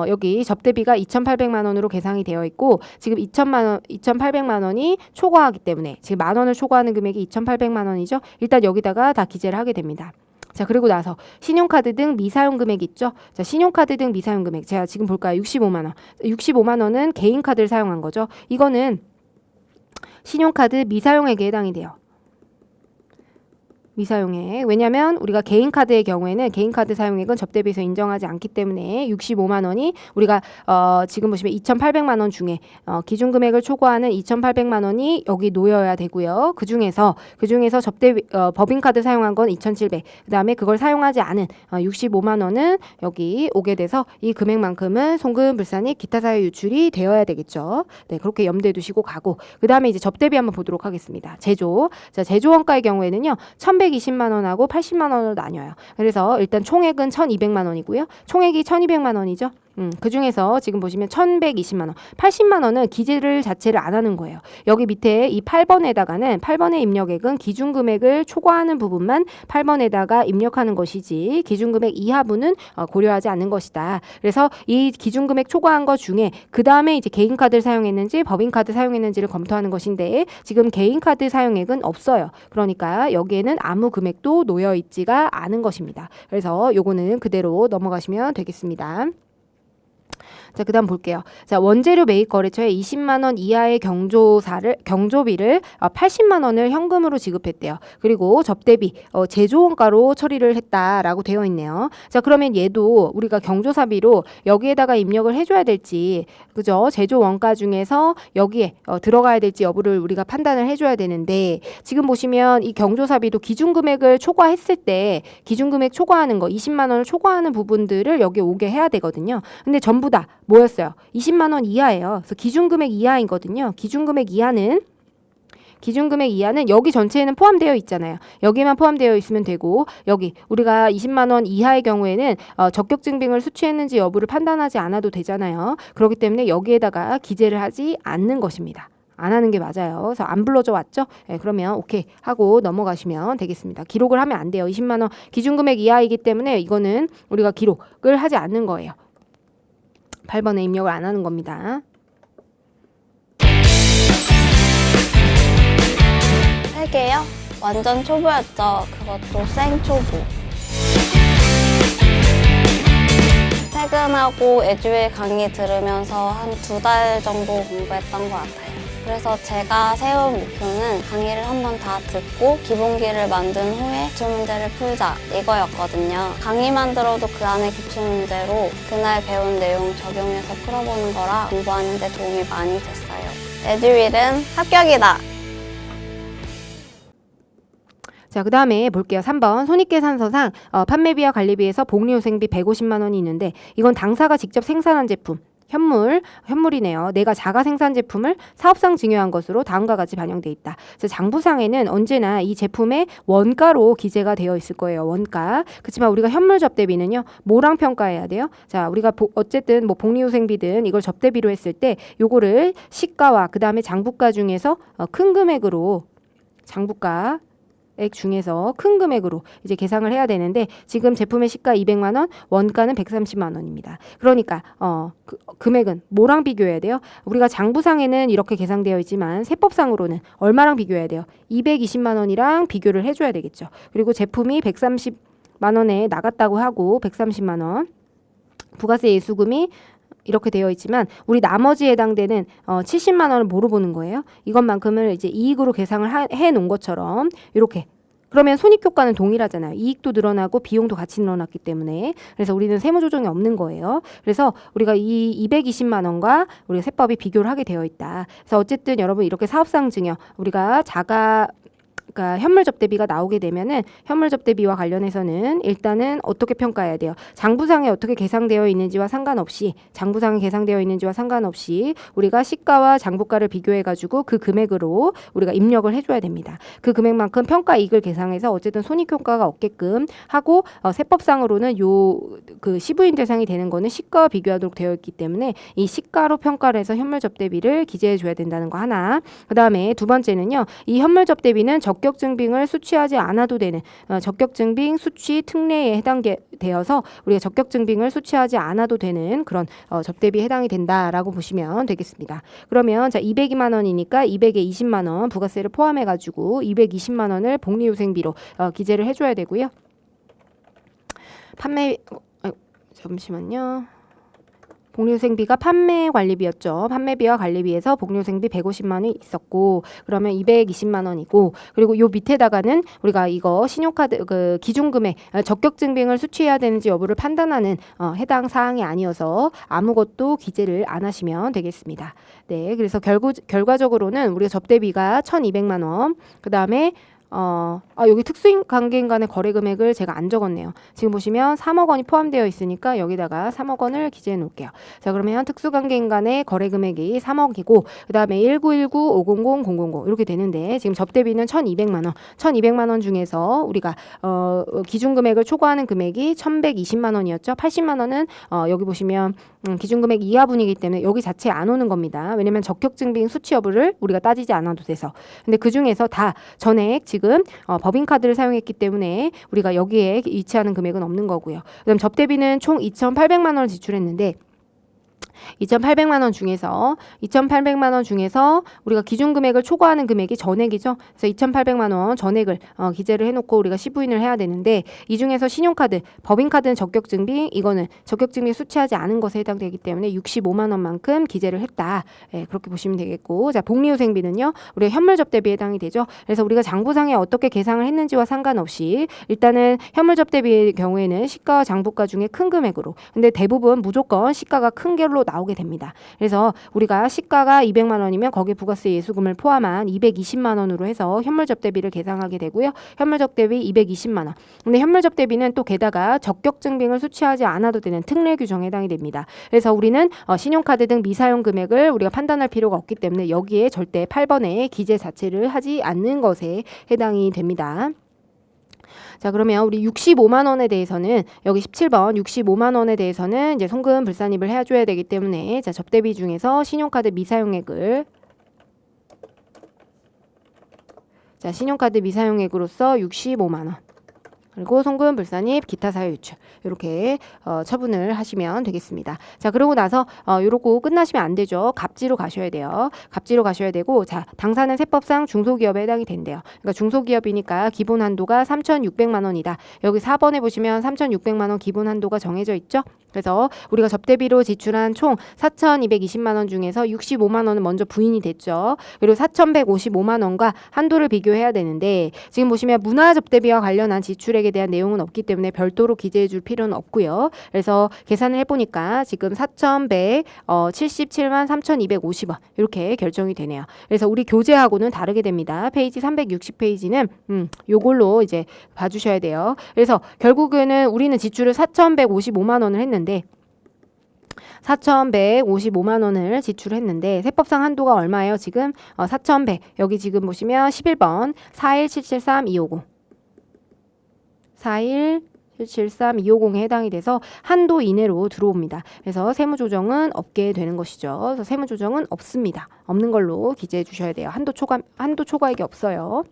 여기 접대비가 2,800만 원으로 계상이 되어 있고 지금 2,800만 원이 초과하기 때문에 지금 10,000원을 초과하는 금액이 2,800만 원이죠. 일단 여기다가 다 기재를 하게 됩니다. 자, 그리고 나서 신용카드 등 미사용 금액 있죠. 자, 신용카드 등 미사용 금액 제가 지금 볼까요? 65만 원. 65만 원은 개인 카드를 사용한 거죠. 이거는 신용카드 미사용액에 해당이 돼요. 미사용액. 왜냐하면 우리가 개인 카드의 경우에는 개인 카드 사용액은 접대비에서 인정하지 않기 때문에 65만 원이 우리가 지금 보시면 2,800만 원 중에 기준 금액을 초과하는 2,800만 원이 여기 놓여야 되고요. 그 중에서 접대비 법인 카드 사용한 건 2,700. 그다음에 그걸 사용하지 않은 65만 원은 여기 오게 돼서 이 금액만큼은 송금 불산입 기타 사유 유출이 되어야 되겠죠. 네, 그렇게 염두에 두시고 가고 그다음에 이제 접대비 한번 보도록 하겠습니다. 제조. 자, 제조 원가의 경우에는요. 1,120만 원하고 80만 원으로 나뉘어요. 그래서 일단 총액은 1,200만 원이고요. 총액이 1,200만 원이죠. 그 중에서 지금 보시면 1,120만 원, 80만 원은 기재를 자체를 안 하는 거예요. 여기 밑에 이 8번에다가는 8번의 입력액은 기준 금액을 초과하는 부분만 8번에다가 입력하는 것이지 기준 금액 이하분은 고려하지 않는 것이다. 그래서 이 기준 금액 초과한 것 중에 그 다음에 이제 개인 카드를 사용했는지 법인 카드 사용했는지를 검토하는 것인데 지금 개인 카드 사용액은 없어요. 그러니까 여기에는 아무 금액도 놓여 있지가 않은 것입니다. 그래서 요거는 그대로 넘어가시면 되겠습니다. 자, 그다음 볼게요. 자, 원재료 매입 거래처에 20만 원 이하의 경조비를 80만 원을 현금으로 지급했대요. 그리고 접대비 제조 원가로 처리를 했다라고 되어 있네요. 자, 그러면 얘도 우리가 경조사비로 여기에다가 입력을 해줘야 될지, 그죠? 제조 원가 중에서 여기에 들어가야 될지 여부를 우리가 판단을 해줘야 되는데 지금 보시면 이 경조사비도 기준 금액을 초과했을 때 기준 금액 초과하는 거 20만 원을 초과하는 부분들을 여기 오게 해야 되거든요. 근데 전부 다 뭐였어요? 20만 원 이하예요. 그래서 기준 금액 이하이거든요. 기준 금액 이하는 여기 전체에는 포함되어 있잖아요. 여기만 포함되어 있으면 되고 여기 우리가 20만 원 이하의 경우에는 적격 증빙을 수취했는지 여부를 판단하지 않아도 되잖아요. 그렇기 때문에 여기에다가 기재를 하지 않는 것입니다. 안 하는 게 맞아요. 그래서 안 불러줘 왔죠? 네, 그러면 오케이 하고 넘어가시면 되겠습니다. 기록을 하면 안 돼요. 20만 원 기준 금액 이하이기 때문에 이거는 우리가 기록을 하지 않는 거예요. 8번에 입력을 안 하는 겁니다. 세 개요? 완전 초보였죠. 그것도 생초보. 퇴근하고 에듀윌 강의 들으면서 한 2달 정도 공부했던 것 같아요. 그래서 제가 세운 목표는 강의를 한번 다 듣고 기본기를 만든 후에 기출문제를 풀자 이거였거든요. 강의만 들어도 그 안에 기출문제로 그날 배운 내용 적용해서 풀어보는 거라 공부하는 데 도움이 많이 됐어요. 에듀윌은 합격이다! 자, 그 다음에 볼게요. 3번 손익계산서상 판매비와 관리비에서 복리후생비 150만 원이 있는데 이건 당사가 직접 생산한 제품 현물이네요. 내가 자가 생산 제품을 사업상 증여한 것으로 다음과 같이 반영돼 있다. 그래서 장부상에는 언제나 이 제품의 원가로 기재가 되어 있을 거예요. 원가. 그렇지만 우리가 현물 접대비는요. 뭐랑 평가해야 돼요? 자, 우리가 어쨌든 뭐 복리후생비든 이걸 접대비로 했을 때 요거를 시가와 그 다음에 장부가 중에서 큰 금액으로 장부가 액 중에서 큰 금액으로 이제 계상을 해야 되는데 지금 제품의 시가 200만 원, 원가는 130만 원입니다. 그러니까 금액은 뭐랑 비교해야 돼요? 우리가 장부상에는 이렇게 계상되어 있지만 세법상으로는 얼마랑 비교해야 돼요? 220만 원이랑 비교를 해줘야 되겠죠. 그리고 제품이 130만 원에 나갔다고 하고 130만 원 부가세 예수금이 이렇게 되어 있지만 우리 나머지에 해당되는 70만 원을 뭐로 보는 거예요? 이것만큼을 이제 이익으로 계상을 해 놓은 것처럼 이렇게 그러면 손익효과는 동일하잖아요. 이익도 늘어나고 비용도 같이 늘어났기 때문에 그래서 우리는 세무조정이 없는 거예요. 그래서 우리가 이 220만 원과 우리가 세법이 비교를 하게 되어 있다. 그래서 어쨌든 여러분 이렇게 사업상 증여 우리가 그러니까 현물 접대비가 나오게 되면은 현물 접대비와 관련해서는 일단은 어떻게 평가해야 돼요? 장부상에 어떻게 계상되어 있는지와 상관없이 장부상에 계상되어 있는지와 상관없이 우리가 시가와 장부가를 비교해 가지고 그 금액으로 우리가 입력을 해줘야 됩니다. 그 금액만큼 평가 이익을 계상해서 어쨌든 손익효과가 없게끔 하고 세법상으로는 그 시부인 대상이 되는 거는 시가와 비교하도록 되어 있기 때문에 이 시가로 평가를 해서 현물 접대비를 기재해 줘야 된다는 거 하나. 그 다음에 두 번째는요. 이 현물 접대비는 적격증빙을 수취하지 않아도 되는 적격증빙 수취 특례에 해당되어서 우리가 적격증빙을 수취하지 않아도 되는 그런 접대비에 해당이 된다라고 보시면 되겠습니다. 그러면 자 202만 원이니까 200에 20만 원 부가세를 포함해 가지고 220만 원을 복리후생비로 기재를 해줘야 되고요. 잠시만요. 복리후생비가 판매관리비였죠. 판매비와 관리비에서 복리후생비 150만 원이 있었고 그러면 220만 원이고 그리고 요 밑에다가는 우리가 이거 신용카드 그 기준금액 적격증빙을 수취해야 되는지 여부를 판단하는 해당 사항이 아니어서 아무것도 기재를 안 하시면 되겠습니다. 네, 그래서 결과적으로는 우리가 접대비가 1,200만 원 그 다음에 여기 특수관계인간의 거래 금액을 제가 안 적었네요. 지금 보시면 3억 원이 포함되어 있으니까 여기다가 3억 원을 기재해 놓을게요. 자, 그러면 특수관계인간의 거래 금액이 3억이고 그 다음에 1919, 500, 000 이렇게 되는데 지금 접대비는 1,200만 원. 1,200만 원 중에서 우리가 기준금액을 초과하는 금액이 1,120만 원이었죠. 80만 원은 여기 보시면 기준금액 이하분이기 때문에 여기 자체에 안 오는 겁니다. 왜냐면 적격증빙 수취 여부를 우리가 따지지 않아도 돼서. 근데 그 중에서 다 전액 지금 법인카드를 사용했기 때문에 우리가 여기에 위치하는 금액은 없는 거고요. 그다음 접대비는 총 2,800만 원을 지출했는데 2,800만 원 중에서 우리가 기준 금액을 초과하는 금액이 전액이죠. 그래서 2,800만 원 전액을 기재를 해놓고 우리가 시부인을 해야 되는데 이 중에서 신용카드, 법인카드는 적격증빙, 이거는 적격증빙 수취하지 않은 것에 해당되기 때문에 65만 원만큼 기재를 했다. 예, 그렇게 보시면 되겠고, 자 복리후생비는요, 우리가 현물 접대비에 해당이 되죠. 그래서 우리가 장부상에 어떻게 계상을 했는지와 상관없이 일단은 현물 접대비의 경우에는 시가와 장부가 중에 큰 금액으로, 근데 대부분 무조건 시가가 큰 결로 나오게 됩니다. 그래서 우리가 시가가 200만 원이면 거기에 부가세 예수금을 포함한 220만 원으로 해서 현물 접대비를 계상하게 되고요. 현물 접대비 220만 원. 근데 현물 접대비는 또 게다가 적격증빙을 수취하지 않아도 되는 특례 규정에 해당이 됩니다. 그래서 우리는 신용카드 등 미사용 금액을 우리가 판단할 필요가 없기 때문에 여기에 절대 8번에 기재 자체를 하지 않는 것에 해당이 됩니다. 자, 그러면 우리 65만 원에 대해서는 여기 17번 65만 원에 대해서는 이제 송금 불산입을 해줘야 되기 때문에, 자 접대비 중에서 신용카드 미사용액을, 자 신용카드 미사용액으로서 65만 원. 그리고 송금, 불산입, 기타 사유 유출 이렇게 처분을 하시면 되겠습니다. 자, 그러고 나서 요러고 끝나시면 안 되죠. 갑지로 가셔야 돼요. 갑지로 가셔야 되고, 자, 당사는 세법상 중소기업에 해당이 된대요. 그러니까 중소기업이니까 기본 한도가 3,600만 원이다. 여기 4번에 보시면 3,600만 원 기본 한도가 정해져 있죠. 그래서 우리가 접대비로 지출한 총 4,220만 원 중에서 65만 원은 먼저 부인이 됐죠. 그리고 4,155만 원과 한도를 비교해야 되는데, 지금 보시면 문화접대비와 관련한 지출액에 대한 내용은 없기 때문에 별도로 기재해 줄 필요는 없고요. 그래서 계산을 해보니까 지금 4,177만 3,250원 이렇게 결정이 되네요. 그래서 우리 교재하고는 다르게 됩니다. 페이지 360페이지는 요걸로 이제 봐주셔야 돼요. 그래서 결국에는 우리는 지출을 4,155만 원을 했는데 4,155만 원을 지출했는데 세법상 한도가 얼마예요? 지금 4,100 여기 지금 보시면 11번 41773-250 41773-250에 해당이 돼서 한도 이내로 들어옵니다. 그래서 세무조정은 없게 되는 것이죠. 그래서 세무조정은 없습니다. 없는 걸로 기재해 주셔야 돼요. 한도 초과액이 없어요.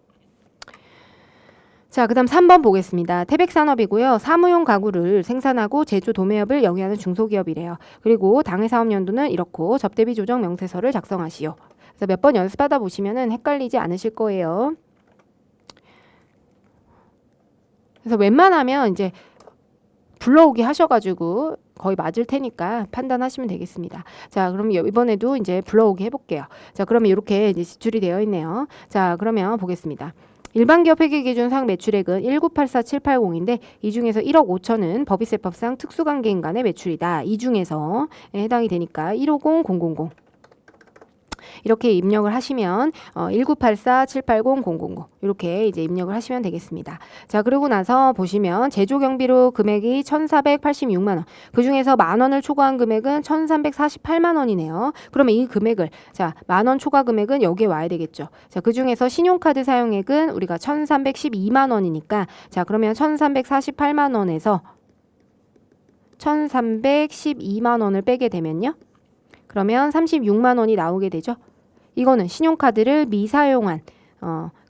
자, 그 다음 3번 보겠습니다. 태백산업이고요. 사무용 가구를 생산하고 제조 도매업을 영위하는 중소기업이래요. 그리고 당해사업연도는 이렇고 접대비 조정 명세서를 작성하시오. 그래서 몇 번 연습하다 보시면은 헷갈리지 않으실 거예요. 그래서 웬만하면 이제 불러오기 하셔가지고 거의 맞을 테니까 판단하시면 되겠습니다. 자, 그럼 이번에도 이제 불러오기 해볼게요. 자, 그러면 이렇게 이제 지출이 되어 있네요. 자, 그러면 보겠습니다. 일반기업 회계기준상 매출액은 1984780인데 이 중에서 1억 5천은 법인세법상 특수관계인 간의 매출이다. 이 중에서 해당이 되니까 150000 이렇게 입력을 하시면 198478000 이렇게 이제 입력을 하시면 되겠습니다. 자, 그러고 나서 보시면 제조 경비로 금액이 1,486만 원. 그 중에서 만 원을 초과한 금액은 1,348만 원이네요. 그러면 이 금액을 자, 만 원 초과 금액은 여기에 와야 되겠죠. 자, 그 중에서 신용카드 사용액은 우리가 1,312만 원이니까 자, 그러면 1,348만 원에서 1,312만 원을 빼게 되면요. 그러면 36만 원이 나오게 되죠. 이거는 신용카드를 미사용한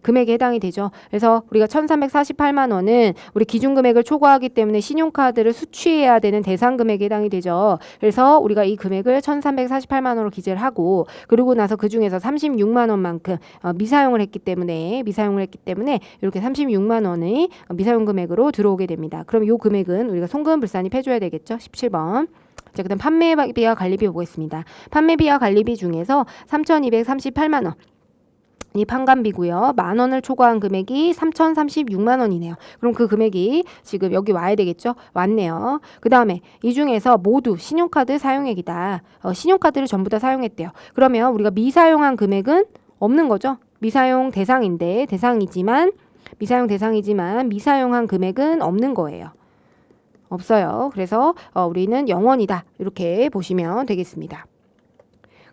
금액에 해당이 되죠. 그래서 우리가 1,348만 원은 우리 기준금액을 초과하기 때문에 신용카드를 수취해야 되는 대상금액에 해당이 되죠. 그래서 우리가 이 금액을 1,348만 원으로 기재를 하고 그러고 나서 그중에서 36만 원만큼 미사용을 했기 때문에 이렇게 36만 원의 미사용 금액으로 들어오게 됩니다. 그럼 이 금액은 우리가 송금 불산입 해줘야 되겠죠. 17번. 자, 그다음 판매비와 관리비 보겠습니다. 판매비와 관리비 중에서 3,238만 원. 이 판관비고요. 만 원을 초과한 금액이 3,036만 원이네요. 그럼 그 금액이 지금 여기 와야 되겠죠? 왔네요. 그 다음에 이 중에서 모두 신용카드 사용액이다. 신용카드를 전부 다 사용했대요. 그러면 우리가 미사용한 금액은 없는 거죠. 미사용 대상이지만 미사용한 금액은 없는 거예요. 없어요. 그래서 우리는 0원이다. 이렇게 보시면 되겠습니다.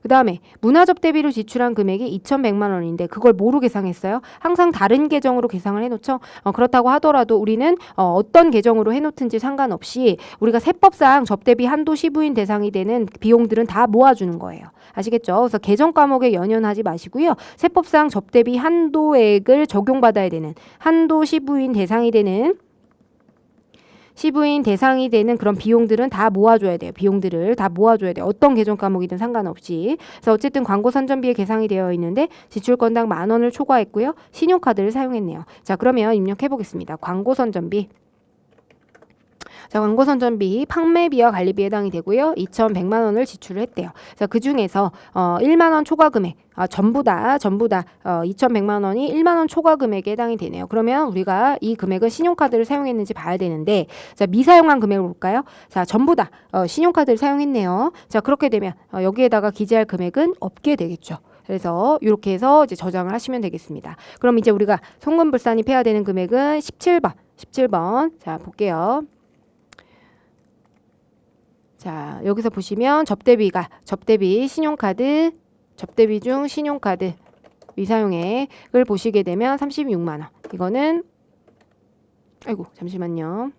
그 다음에 문화접대비로 지출한 금액이 2,100만 원인데 그걸 뭐로 계상했어요? 항상 다른 계정으로 계상을 해놓죠. 그렇다고 하더라도 우리는 어떤 계정으로 해놓든지 상관없이 우리가 세법상 접대비 한도 시부인 대상이 되는 비용들은 다 모아주는 거예요. 아시겠죠? 그래서 계정 과목에 연연하지 마시고요. 세법상 접대비 한도액을 적용받아야 되는 한도 시부인 대상이 되는 그런 비용들은 다 모아줘야 돼요. 비용들을 다 모아줘야 돼요. 어떤 계정 과목이든 상관없이. 그래서 어쨌든 광고 선전비에 계상이 되어 있는데 지출 건당 만 원을 초과했고요. 신용카드를 사용했네요. 자, 그러면 입력해 보겠습니다. 광고 선전비. 자, 광고 선전비 판매비와 관리비에 해당이 되고요. 2,100만 원을 지출을 했대요. 자, 그 중에서 1만 원 초과 금액 전부 다 2,100만 원이 1만 원 초과 금액에 해당이 되네요. 그러면 우리가 이 금액을 신용카드를 사용했는지 봐야 되는데 자, 미사용한 금액을 볼까요? 자, 전부 다 신용카드를 사용했네요. 자, 그렇게 되면 여기에다가 기재할 금액은 없게 되겠죠. 그래서 이렇게 해서 이제 저장을 하시면 되겠습니다. 그럼 이제 우리가 송금 불산입 해야 되는 금액은 17번. 자, 볼게요. 자, 여기서 보시면 접대비 중 신용카드 미사용액을 보시게 되면 36만 원. 이거는 잠시만요.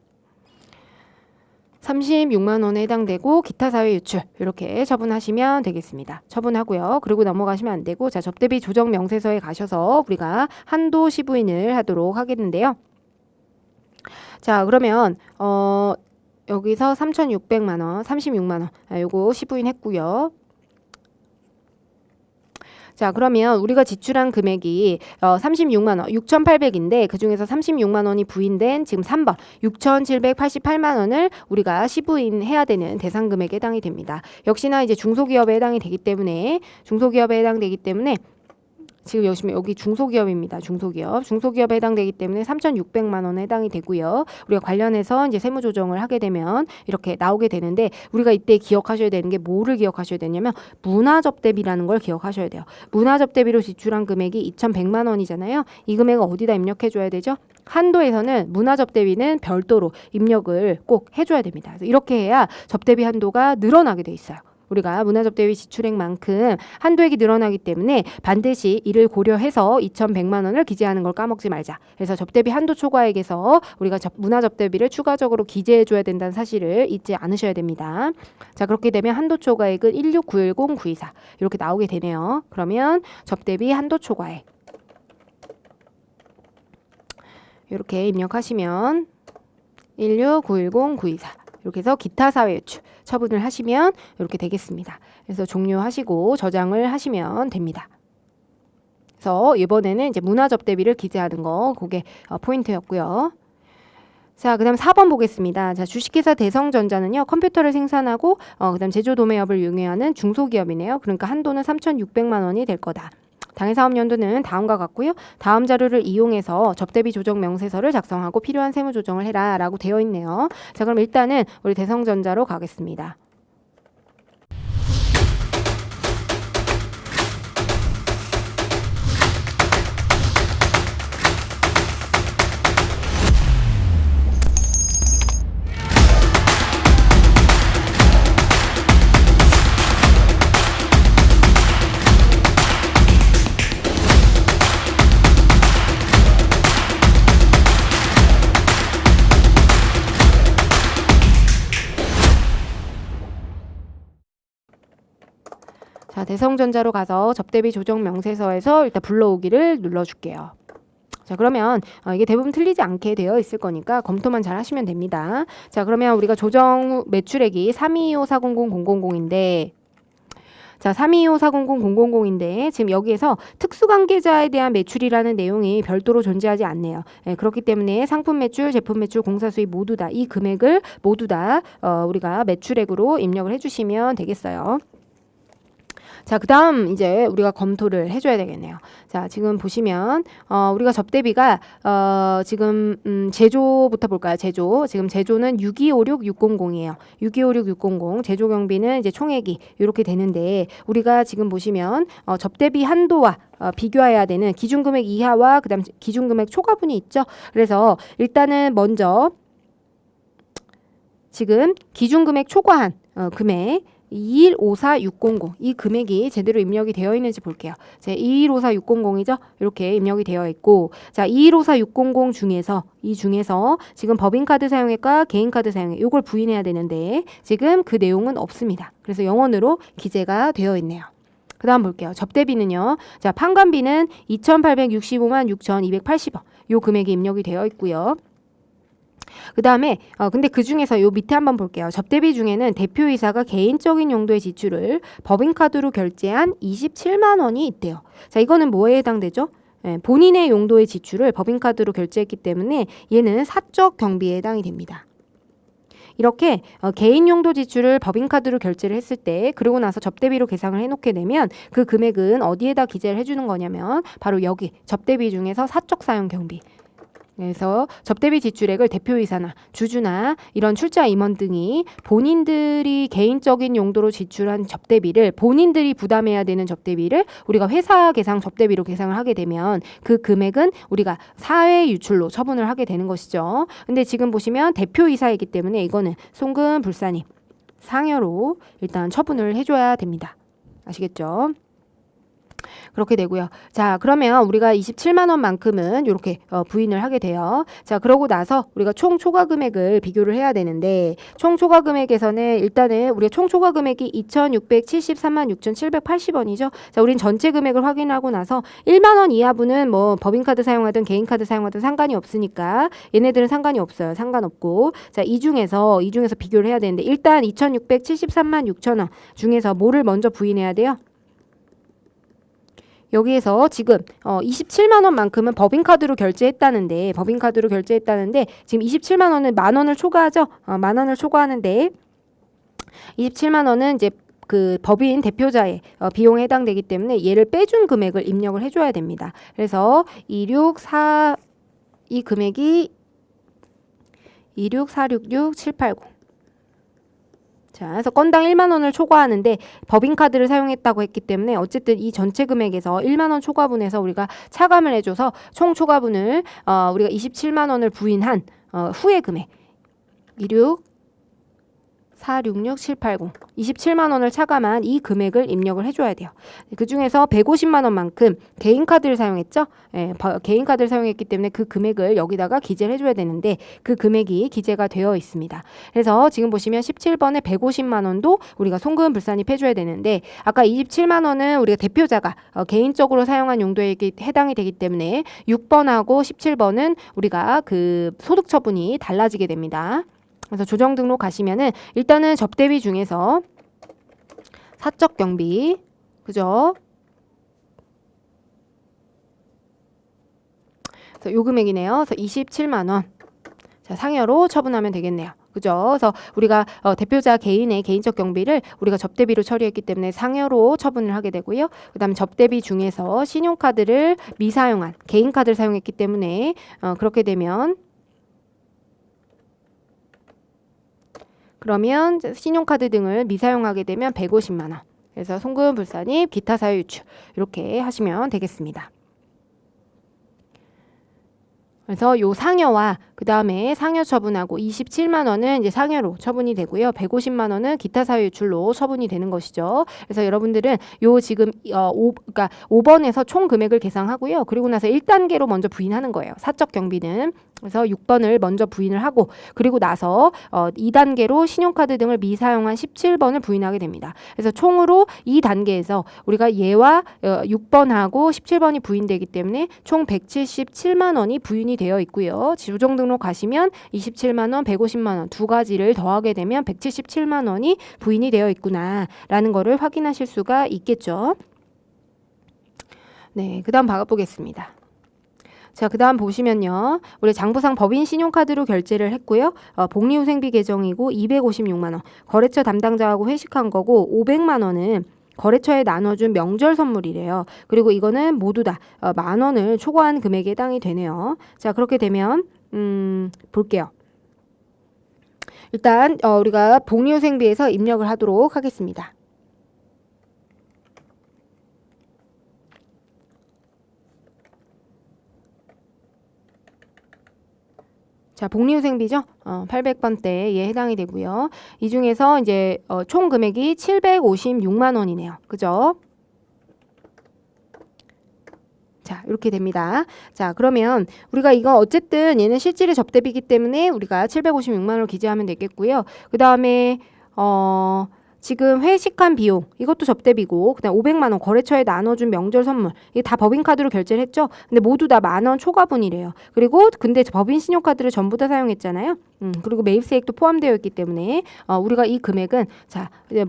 36만 원에 해당되고 기타 사회 유출 이렇게 처분하시면 되겠습니다. 처분하고요. 그리고 넘어가시면 안 되고 자, 접대비 조정 명세서에 가셔서 우리가 한도 시부인을 하도록 하겠는데요. 자, 그러면 여기서 3,600만 원, 36만 원. 요거 시부인 했고요. 자, 그러면 우리가 지출한 금액이 36만 원, 6,800인데 그중에서 36만 원이 부인된 지금 3번 6,788만 원을 우리가 시부인해야 되는 대상 금액에 해당이 됩니다. 역시나 이제 중소기업에 해당이 되기 때문에 지금 여기 중소기업입니다. 중소기업에 해당되기 때문에 3,600만 원에 해당이 되고요. 우리가 관련해서 이제 세무 조정을 하게 되면 이렇게 나오게 되는데 우리가 이때 기억하셔야 되는 게 뭐를 기억하셔야 되냐면 문화접대비라는 걸 기억하셔야 돼요. 문화접대비로 지출한 금액이 2,100만 원이잖아요. 이 금액을 어디다 입력해 줘야 되죠? 한도에서는 문화접대비는 별도로 입력을 꼭 해줘야 됩니다. 그래서 이렇게 해야 접대비 한도가 늘어나게 돼 있어요. 우리가 문화접대비 지출액만큼 한도액이 늘어나기 때문에 반드시 이를 고려해서 2,100만 원을 기재하는 걸 까먹지 말자. 그래서 접대비 한도 초과액에서 우리가 문화접대비를 추가적으로 기재해줘야 된다는 사실을 잊지 않으셔야 됩니다. 자, 그렇게 되면 한도 초과액은 16910-924 이렇게 나오게 되네요. 그러면 접대비 한도 초과액 이렇게 입력하시면 16910-924 이렇게 해서 기타 사회유출 처분을 하시면 이렇게 되겠습니다. 그래서 종료하시고 저장을 하시면 됩니다. 그래서 이번에는 이제 문화접대비를 기재하는 거 그게 포인트였고요. 자, 그다음 4번 보겠습니다. 자, 주식회사 대성전자는요 컴퓨터를 생산하고 그다음 제조도매업을 용해하는 중소기업이네요. 그러니까 한도는 3,600만 원이 될 거다. 당해사업연도는 다음과 같고요. 다음 자료를 이용해서 접대비 조정 명세서를 작성하고 필요한 세무 조정을 해라 라고 되어 있네요. 자, 그럼 일단은 우리 대성전자로 가겠습니다. 자, 대성전자로 가서 접대비 조정 명세서에서 일단 불러오기를 눌러줄게요. 자, 그러면 이게 대부분 틀리지 않게 되어 있을 거니까 검토만 잘 하시면 됩니다. 자, 그러면 우리가 조정 후 매출액이 32240000인데 자, 32240000인데 지금 여기에서 특수관계자에 대한 매출이라는 내용이 별도로 존재하지 않네요. 그렇기 때문에 상품 매출, 제품 매출, 공사 수입 모두 다 이 금액을 모두 다 우리가 매출액으로 입력을 해주시면 되겠어요. 자, 그 다음 이제 우리가 검토를 해줘야 되겠네요. 자, 지금 보시면 우리가 접대비가 지금 제조부터 볼까요? 지금 제조는 6256600이에요. 6256600 제조 경비는 이제 총액이 이렇게 되는데 우리가 지금 보시면 접대비 한도와 비교해야 되는 기준금액 이하와 그다음 기준금액 초과분이 있죠. 그래서 일단은 먼저 지금 기준금액 초과한 금액 2154,600 이 금액이 제대로 입력이 되어 있는지 볼게요. 제 2154,600이죠. 이렇게 입력이 되어 있고 자 2154,600 중에서 지금 법인카드 사용액과 개인카드 사용액 이걸 부인해야 되는데 지금 그 내용은 없습니다. 그래서 영원으로 기재가 되어 있네요. 그 다음 볼게요. 접대비는요. 자 판관비는 2,865만 6,280원 요 금액이 입력이 되어 있고요. 그 다음에 근데 그 중에서 요 밑에 한번 볼게요. 접대비 중에는 대표이사가 개인적인 용도의 지출을 법인카드로 결제한 27만 원이 있대요. 자 이거는 뭐에 해당되죠? 본인의 용도의 지출을 법인카드로 결제했기 때문에 얘는 사적 경비에 해당이 됩니다. 이렇게 개인 용도 지출을 법인카드로 결제를 했을 때 그러고 나서 접대비로 계상을 해놓게 되면 그 금액은 어디에다 기재를 해주는 거냐면 바로 여기 접대비 중에서 사적 사용 경비 그래서 접대비 지출액을 대표이사나 주주나 이런 출자 임원 등이 본인들이 개인적인 용도로 지출한 접대비를 본인들이 부담해야 되는 접대비를 우리가 회사 계상 접대비로 계상을 하게 되면 그 금액은 우리가 사회 유출로 처분을 하게 되는 것이죠. 근데 지금 보시면 대표이사이기 때문에 이거는 송금 불산입 상여로 일단 처분을 해줘야 됩니다. 아시겠죠? 그렇게 되고요. 자, 그러면 우리가 27만 원만큼은 이렇게 부인을 하게 돼요. 자, 그러고 나서 우리가 총 초과 금액을 비교를 해야 되는데 총 초과 금액에서는 일단은 우리가 총 초과 금액이 2,673만 6,780원이죠. 자, 우린 전체 금액을 확인하고 나서 1만 원 이하분은 뭐 법인카드 사용하든 개인카드 사용하든 상관이 없으니까 얘네들은 상관이 없어요. 상관없고. 자, 이 중에서 비교를 해야 되는데 일단 2,673만 6천원 중에서 뭐를 먼저 부인해야 돼요? 여기에서 지금 27만 원만큼은 법인카드로 결제했다는데 지금 27만 원은 만 원을 초과하죠. 만 원을 초과하는데 27만 원은 이제 그 법인 대표자의 비용에 해당되기 때문에 얘를 빼준 금액을 입력을 해줘야 됩니다. 그래서 264 이 금액이 26466,780. 자, 그래서 건당 1만 원을 초과하는데 법인카드를 사용했다고 했기 때문에 어쨌든 이 전체 금액에서 1만 원 초과분에서 우리가 차감을 해줘서 총 초과분을 우리가 27만 원을 부인한 후의 금액 26466,780 27만 원을 차감한 이 금액을 입력을 해줘야 돼요. 그 중에서 150만 원만큼 개인카드를 사용했죠. 개인카드를 사용했기 때문에 그 금액을 여기다가 기재를 해줘야 되는데 그 금액이 기재가 되어 있습니다. 그래서 지금 보시면 17번에 150만 원도 우리가 송금 불산입 해줘야 되는데 아까 27만 원은 우리가 대표자가 개인적으로 사용한 용도에 해당이 되기 때문에 6번하고 17번은 우리가 그 소득 처분이 달라지게 됩니다. 그래서 조정 등록 가시면은 일단은 접대비 중에서 사적 경비, 그죠? 그래서 요 금액이네요. 그래서 27만 원. 자, 상여로 처분하면 되겠네요. 그죠? 그래서 우리가 대표자 개인의 개인적 경비를 우리가 접대비로 처리했기 때문에 상여로 처분을 하게 되고요. 그다음에 접대비 중에서 신용카드를 미사용한 개인카드를 사용했기 때문에 그렇게 되면 그러면 신용카드 등을 미사용하게 되면 150만 원. 그래서 송금 불산입, 기타 사유 유출 이렇게 하시면 되겠습니다. 그래서 요 상여와 그 다음에 상여 처분하고 27만 원은 이제 상여로 처분이 되고요. 150만 원은 기타 사유 유출로 처분이 되는 것이죠. 그래서 여러분들은 요 지금 그러니까 5번에서 총 금액을 계산하고요. 그리고 나서 1단계로 먼저 부인하는 거예요. 사적 경비는. 그래서 6번을 먼저 부인을 하고 그리고 나서 2단계로 신용카드 등을 미사용한 17번을 부인하게 됩니다. 그래서 총으로 2단계에서 우리가 얘와 6번하고 17번이 부인되기 때문에 총 177만 원이 부인이 되어 있고요. 조정 등록 가시면 27만 원, 150만 원 두 가지를 더하게 되면 177만 원이 부인이 되어 있구나라는 거를 확인하실 수가 있겠죠. 네, 그다음 봐보겠습니다. 자, 그 다음 보시면요. 우리 장부상 법인 신용카드로 결제를 했고요. 복리후생비 계정이고 256만 원. 거래처 담당자하고 회식한 거고 500만 원은 거래처에 나눠준 명절 선물이래요. 그리고 이거는 모두 다 만 원을 초과한 금액에 해당이 되네요. 자, 그렇게 되면 볼게요. 일단 우리가 복리후생비에서 입력을 하도록 하겠습니다. 자, 복리후생비죠. 800번대에 해당이 되고요. 이 중에서 이제 총 금액이 756만 원이네요. 그죠? 자, 이렇게 됩니다. 자, 그러면 우리가 이거 어쨌든 얘는 실질의 접대비이기 때문에 우리가 756만 원을 기재하면 되겠고요. 그 다음에 지금 회식한 비용 이것도 접대비고 그다음 500만 원 거래처에 나눠준 명절 선물 이게 다 법인카드로 결제를 했죠. 근데 모두 다 만 원 초과분이래요. 그리고 근데 법인 신용카드를 전부 다 사용했잖아요. 그리고 매입세액도 포함되어 있기 때문에 우리가 이 금액은 자 이제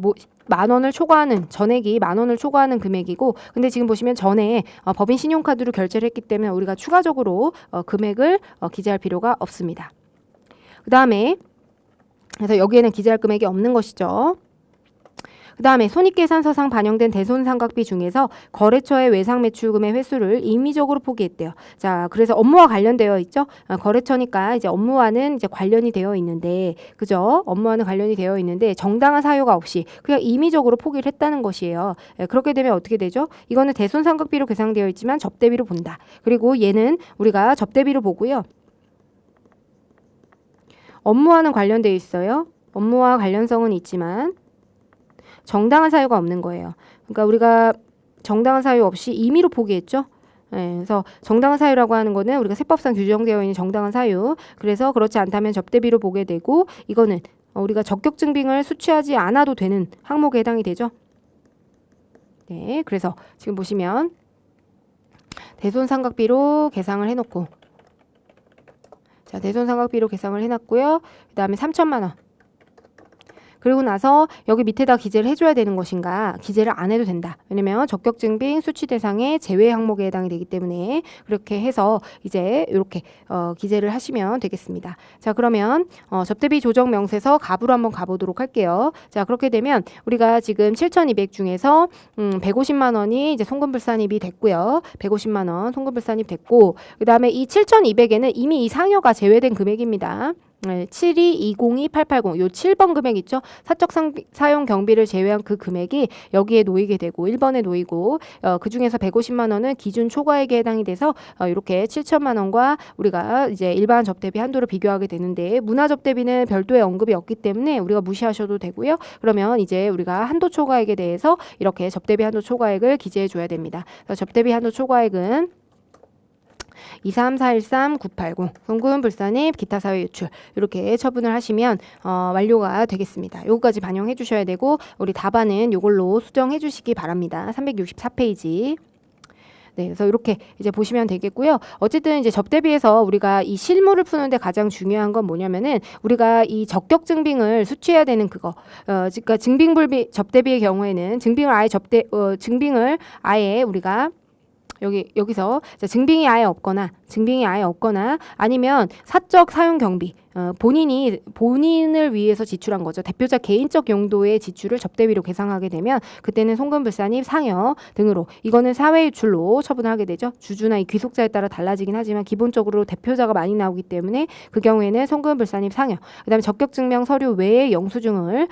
만 원을 초과하는 전액이 만 원을 초과하는 금액이고 근데 지금 보시면 전에 법인 신용카드로 결제를 했기 때문에 우리가 추가적으로 금액을 기재할 필요가 없습니다. 그 다음에 그래서 여기에는 기재할 금액이 없는 것이죠. 그 다음에 손익계산서상 반영된 대손상각비 중에서 거래처의 외상매출금의 횟수를 임의적으로 포기했대요. 자, 그래서 업무와 관련되어 있죠. 거래처니까 이제 업무와는 이제 관련이 되어 있는데, 그죠? 업무와는 관련이 되어 있는데 정당한 사유가 없이 그냥 임의적으로 포기를 했다는 것이에요. 그렇게 되면 어떻게 되죠? 이거는 대손상각비로 계상되어 있지만 접대비로 본다. 그리고 얘는 우리가 접대비로 보고요. 업무와는 관련되어 있어요. 업무와 관련성은 있지만 정당한 사유가 없는 거예요. 그러니까 우리가 정당한 사유 없이 임의로 포기했죠. 그래서 정당한 사유라고 하는 거는 우리가 세법상 규정되어 있는 정당한 사유. 그래서 그렇지 않다면 접대비로 보게 되고 이거는 우리가 적격 증빙을 수취하지 않아도 되는 항목에 해당이 되죠. 네, 그래서 지금 보시면 대손삼각비로 계상을 해놓고 자, 대손삼각비로 계상을 해놨고요. 그 다음에 3천만 원. 그리고 나서 여기 밑에다 기재를 해줘야 되는 것인가? 기재를 안 해도 된다. 왜냐면 적격증빙 수취 대상의 제외 항목에 해당이 되기 때문에 그렇게 해서 이제 이렇게 기재를 하시면 되겠습니다. 자, 그러면 접대비 조정 명세서 갑으로 한번 가보도록 할게요. 자, 그렇게 되면 우리가 지금 7,200 중에서 150만 원이 이제 송금불산입이 됐고요. 150만 원 송금불산입 됐고 그 다음에 이 7,200에는 이미 이 상여가 제외된 금액입니다. 72202-880 요 7번 금액 있죠. 사적 사용 경비를 제외한 그 금액이 여기에 놓이게 되고 1번에 놓이고 그 중에서 150만 원은 기준 초과액에 해당이 돼서 이렇게 7천만 원과 우리가 이제 일반 접대비 한도를 비교하게 되는데 문화 접대비는 별도의 언급이 없기 때문에 우리가 무시하셔도 되고요. 그러면 이제 우리가 한도 초과액에 대해서 이렇게 접대비 한도 초과액을 기재해 줘야 됩니다. 그래서 접대비 한도 초과액은 23413-980 송금불산입 기타 사회 유출 이렇게 처분을 하시면 완료가 되겠습니다. 요거까지 반영해 주셔야 되고 우리 답안은 요걸로 수정해 주시기 바랍니다. 364페이지. 네, 그래서 이렇게 이제 보시면 되겠고요. 어쨌든 이제 접대비에서 우리가 이 실무를 푸는데 가장 중요한 건 뭐냐면은 우리가 이 적격 증빙을 수취해야 되는 그거. 그러니까 증빙불비 접대비의 경우에는 증빙을 아예 우리가 여기서 증빙이 아예 없거나 아니면 사적 사용 경비 본인을 위해서 지출한 거죠. 대표자 개인적 용도의 지출을 접대비로 계상하게 되면 그때는 송금불산입 상여 등으로 이거는 사회유출로 처분하게 되죠. 주주나 이 귀속자에 따라 달라지긴 하지만 기본적으로 대표자가 많이 나오기 때문에 그 경우에는 송금불산입 상여. 그다음에 적격증명 서류 외에 영수증을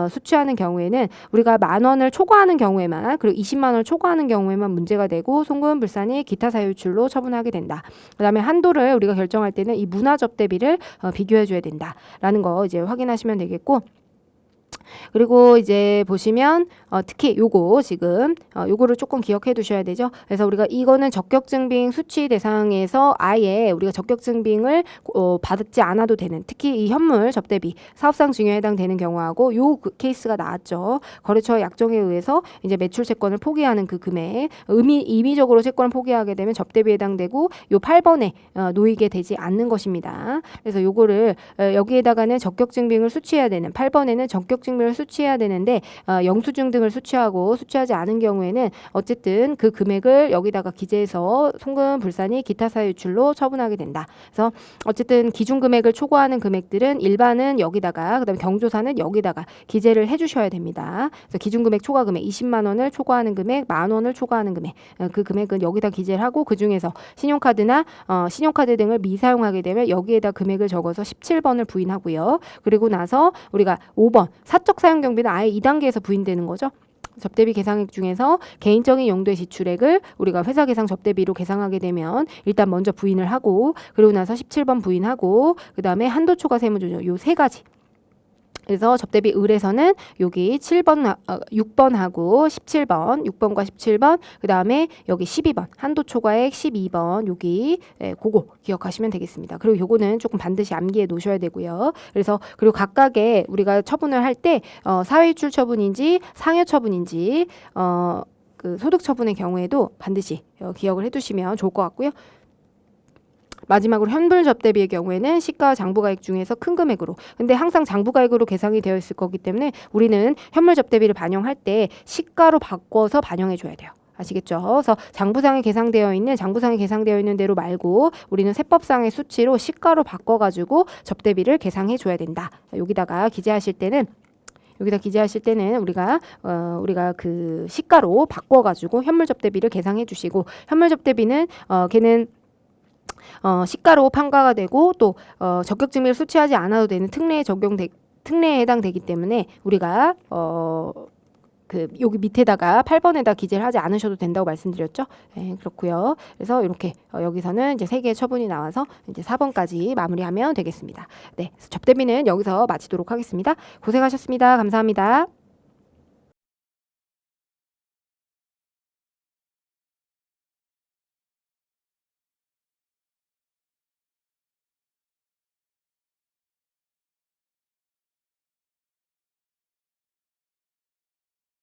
수취하는 경우에는 우리가 10,000원을 초과하는 경우에만 그리고 20만 원을 초과하는 경우에만 문제가 되고 송금불산입 기타 사유출로 처분하게 된다. 그다음에 한도를 우리가 결정할 때는 이 문화 접대비를 비교해줘야 된다라는 거 이제 확인하시면 되겠고. 그리고 이제 보시면 특히 요거 지금 요거를 조금 기억해 두셔야 되죠. 그래서 우리가 이거는 적격증빙 수취 대상에서 아예 우리가 적격증빙을 받지 않아도 되는 특히 이 현물 접대비 사업상 증여에 해당되는 경우하고 요 케이스가 나왔죠. 거래처 약정에 의해서 이제 매출 채권을 포기하는 그 금액 임의적으로 채권을 포기하게 되면 접대비에 해당되고 요 8번에 놓이게 되지 않는 것입니다. 그래서 요거를 여기에다가는 적격증빙을 수취해야 되는 8번에는 적격증빙을 수취해야 되는데 영수증 등을 수취하고 수취하지 않은 경우에는 어쨌든 그 금액을 여기다가 기재해서 송금불산이 기타 사유출로 처분하게 된다. 그래서 어쨌든 기준 금액을 초과하는 금액들은 일반은 여기다가 그다음에 경조사는 여기다가 기재를 해주셔야 됩니다. 그래서 기준 금액 초과 금액 20만 원을 초과하는 금액, 10,000원을 초과하는 금액 그 금액은 여기다 기재를 하고 그 중에서 신용카드나 신용카드 등을 미사용하게 되면 여기에다 금액을 적어서 17번을 부인하고요. 그리고 나서 우리가 5번 사적 사용 경비는 아예 2단계에서 부인되는 거죠. 접대비 계상액 중에서 개인적인 용도의 지출액을 우리가 회사 계상 접대비로 계상하게 되면 일단 먼저 부인을 하고 그리고 나서 17번 부인하고 그 다음에 한도 초과 세무조정 요 세 가지. 그래서 접대비 을에서는 여기 6번하고 17번, 6번과 17번, 그 다음에 여기 12번, 한도 초과액 12번, 여기 그거 기억하시면 되겠습니다. 그리고 요거는 조금 반드시 암기해 놓으셔야 되고요. 그래서 그리고 각각의 우리가 처분을 할 때 사회유출 처분인지 상여 처분인지 그 소득 처분의 경우에도 반드시 기억을 해두시면 좋을 것 같고요. 마지막으로 현물 접대비의 경우에는 시가와 장부가액 중에서 큰 금액으로 근데 항상 장부가액으로 계상이 되어 있을 거기 때문에 우리는 현물 접대비를 반영할 때 시가로 바꿔서 반영해 줘야 돼요. 아시겠죠? 그래서 장부상에 계상되어 있는 대로 말고 우리는 세법상의 수치로 시가로 바꿔가지고 접대비를 계상해 줘야 된다. 여기다가 기재하실 때는 우리가 그 시가로 바꿔가지고 현물 접대비를 계상해 주시고 현물 접대비는 걔는 시가로 판가가 되고 또 적격증빙을 수취하지 않아도 되는 특례에 해당되기 때문에 우리가 그 여기 밑에다가 8번에다 기재를 하지 않으셔도 된다고 말씀드렸죠. 네, 그렇고요. 그래서 이렇게 여기서는 이제 3개의 처분이 나와서 이제 4번까지 마무리하면 되겠습니다. 네, 접대비는 여기서 마치도록 하겠습니다. 고생하셨습니다. 감사합니다.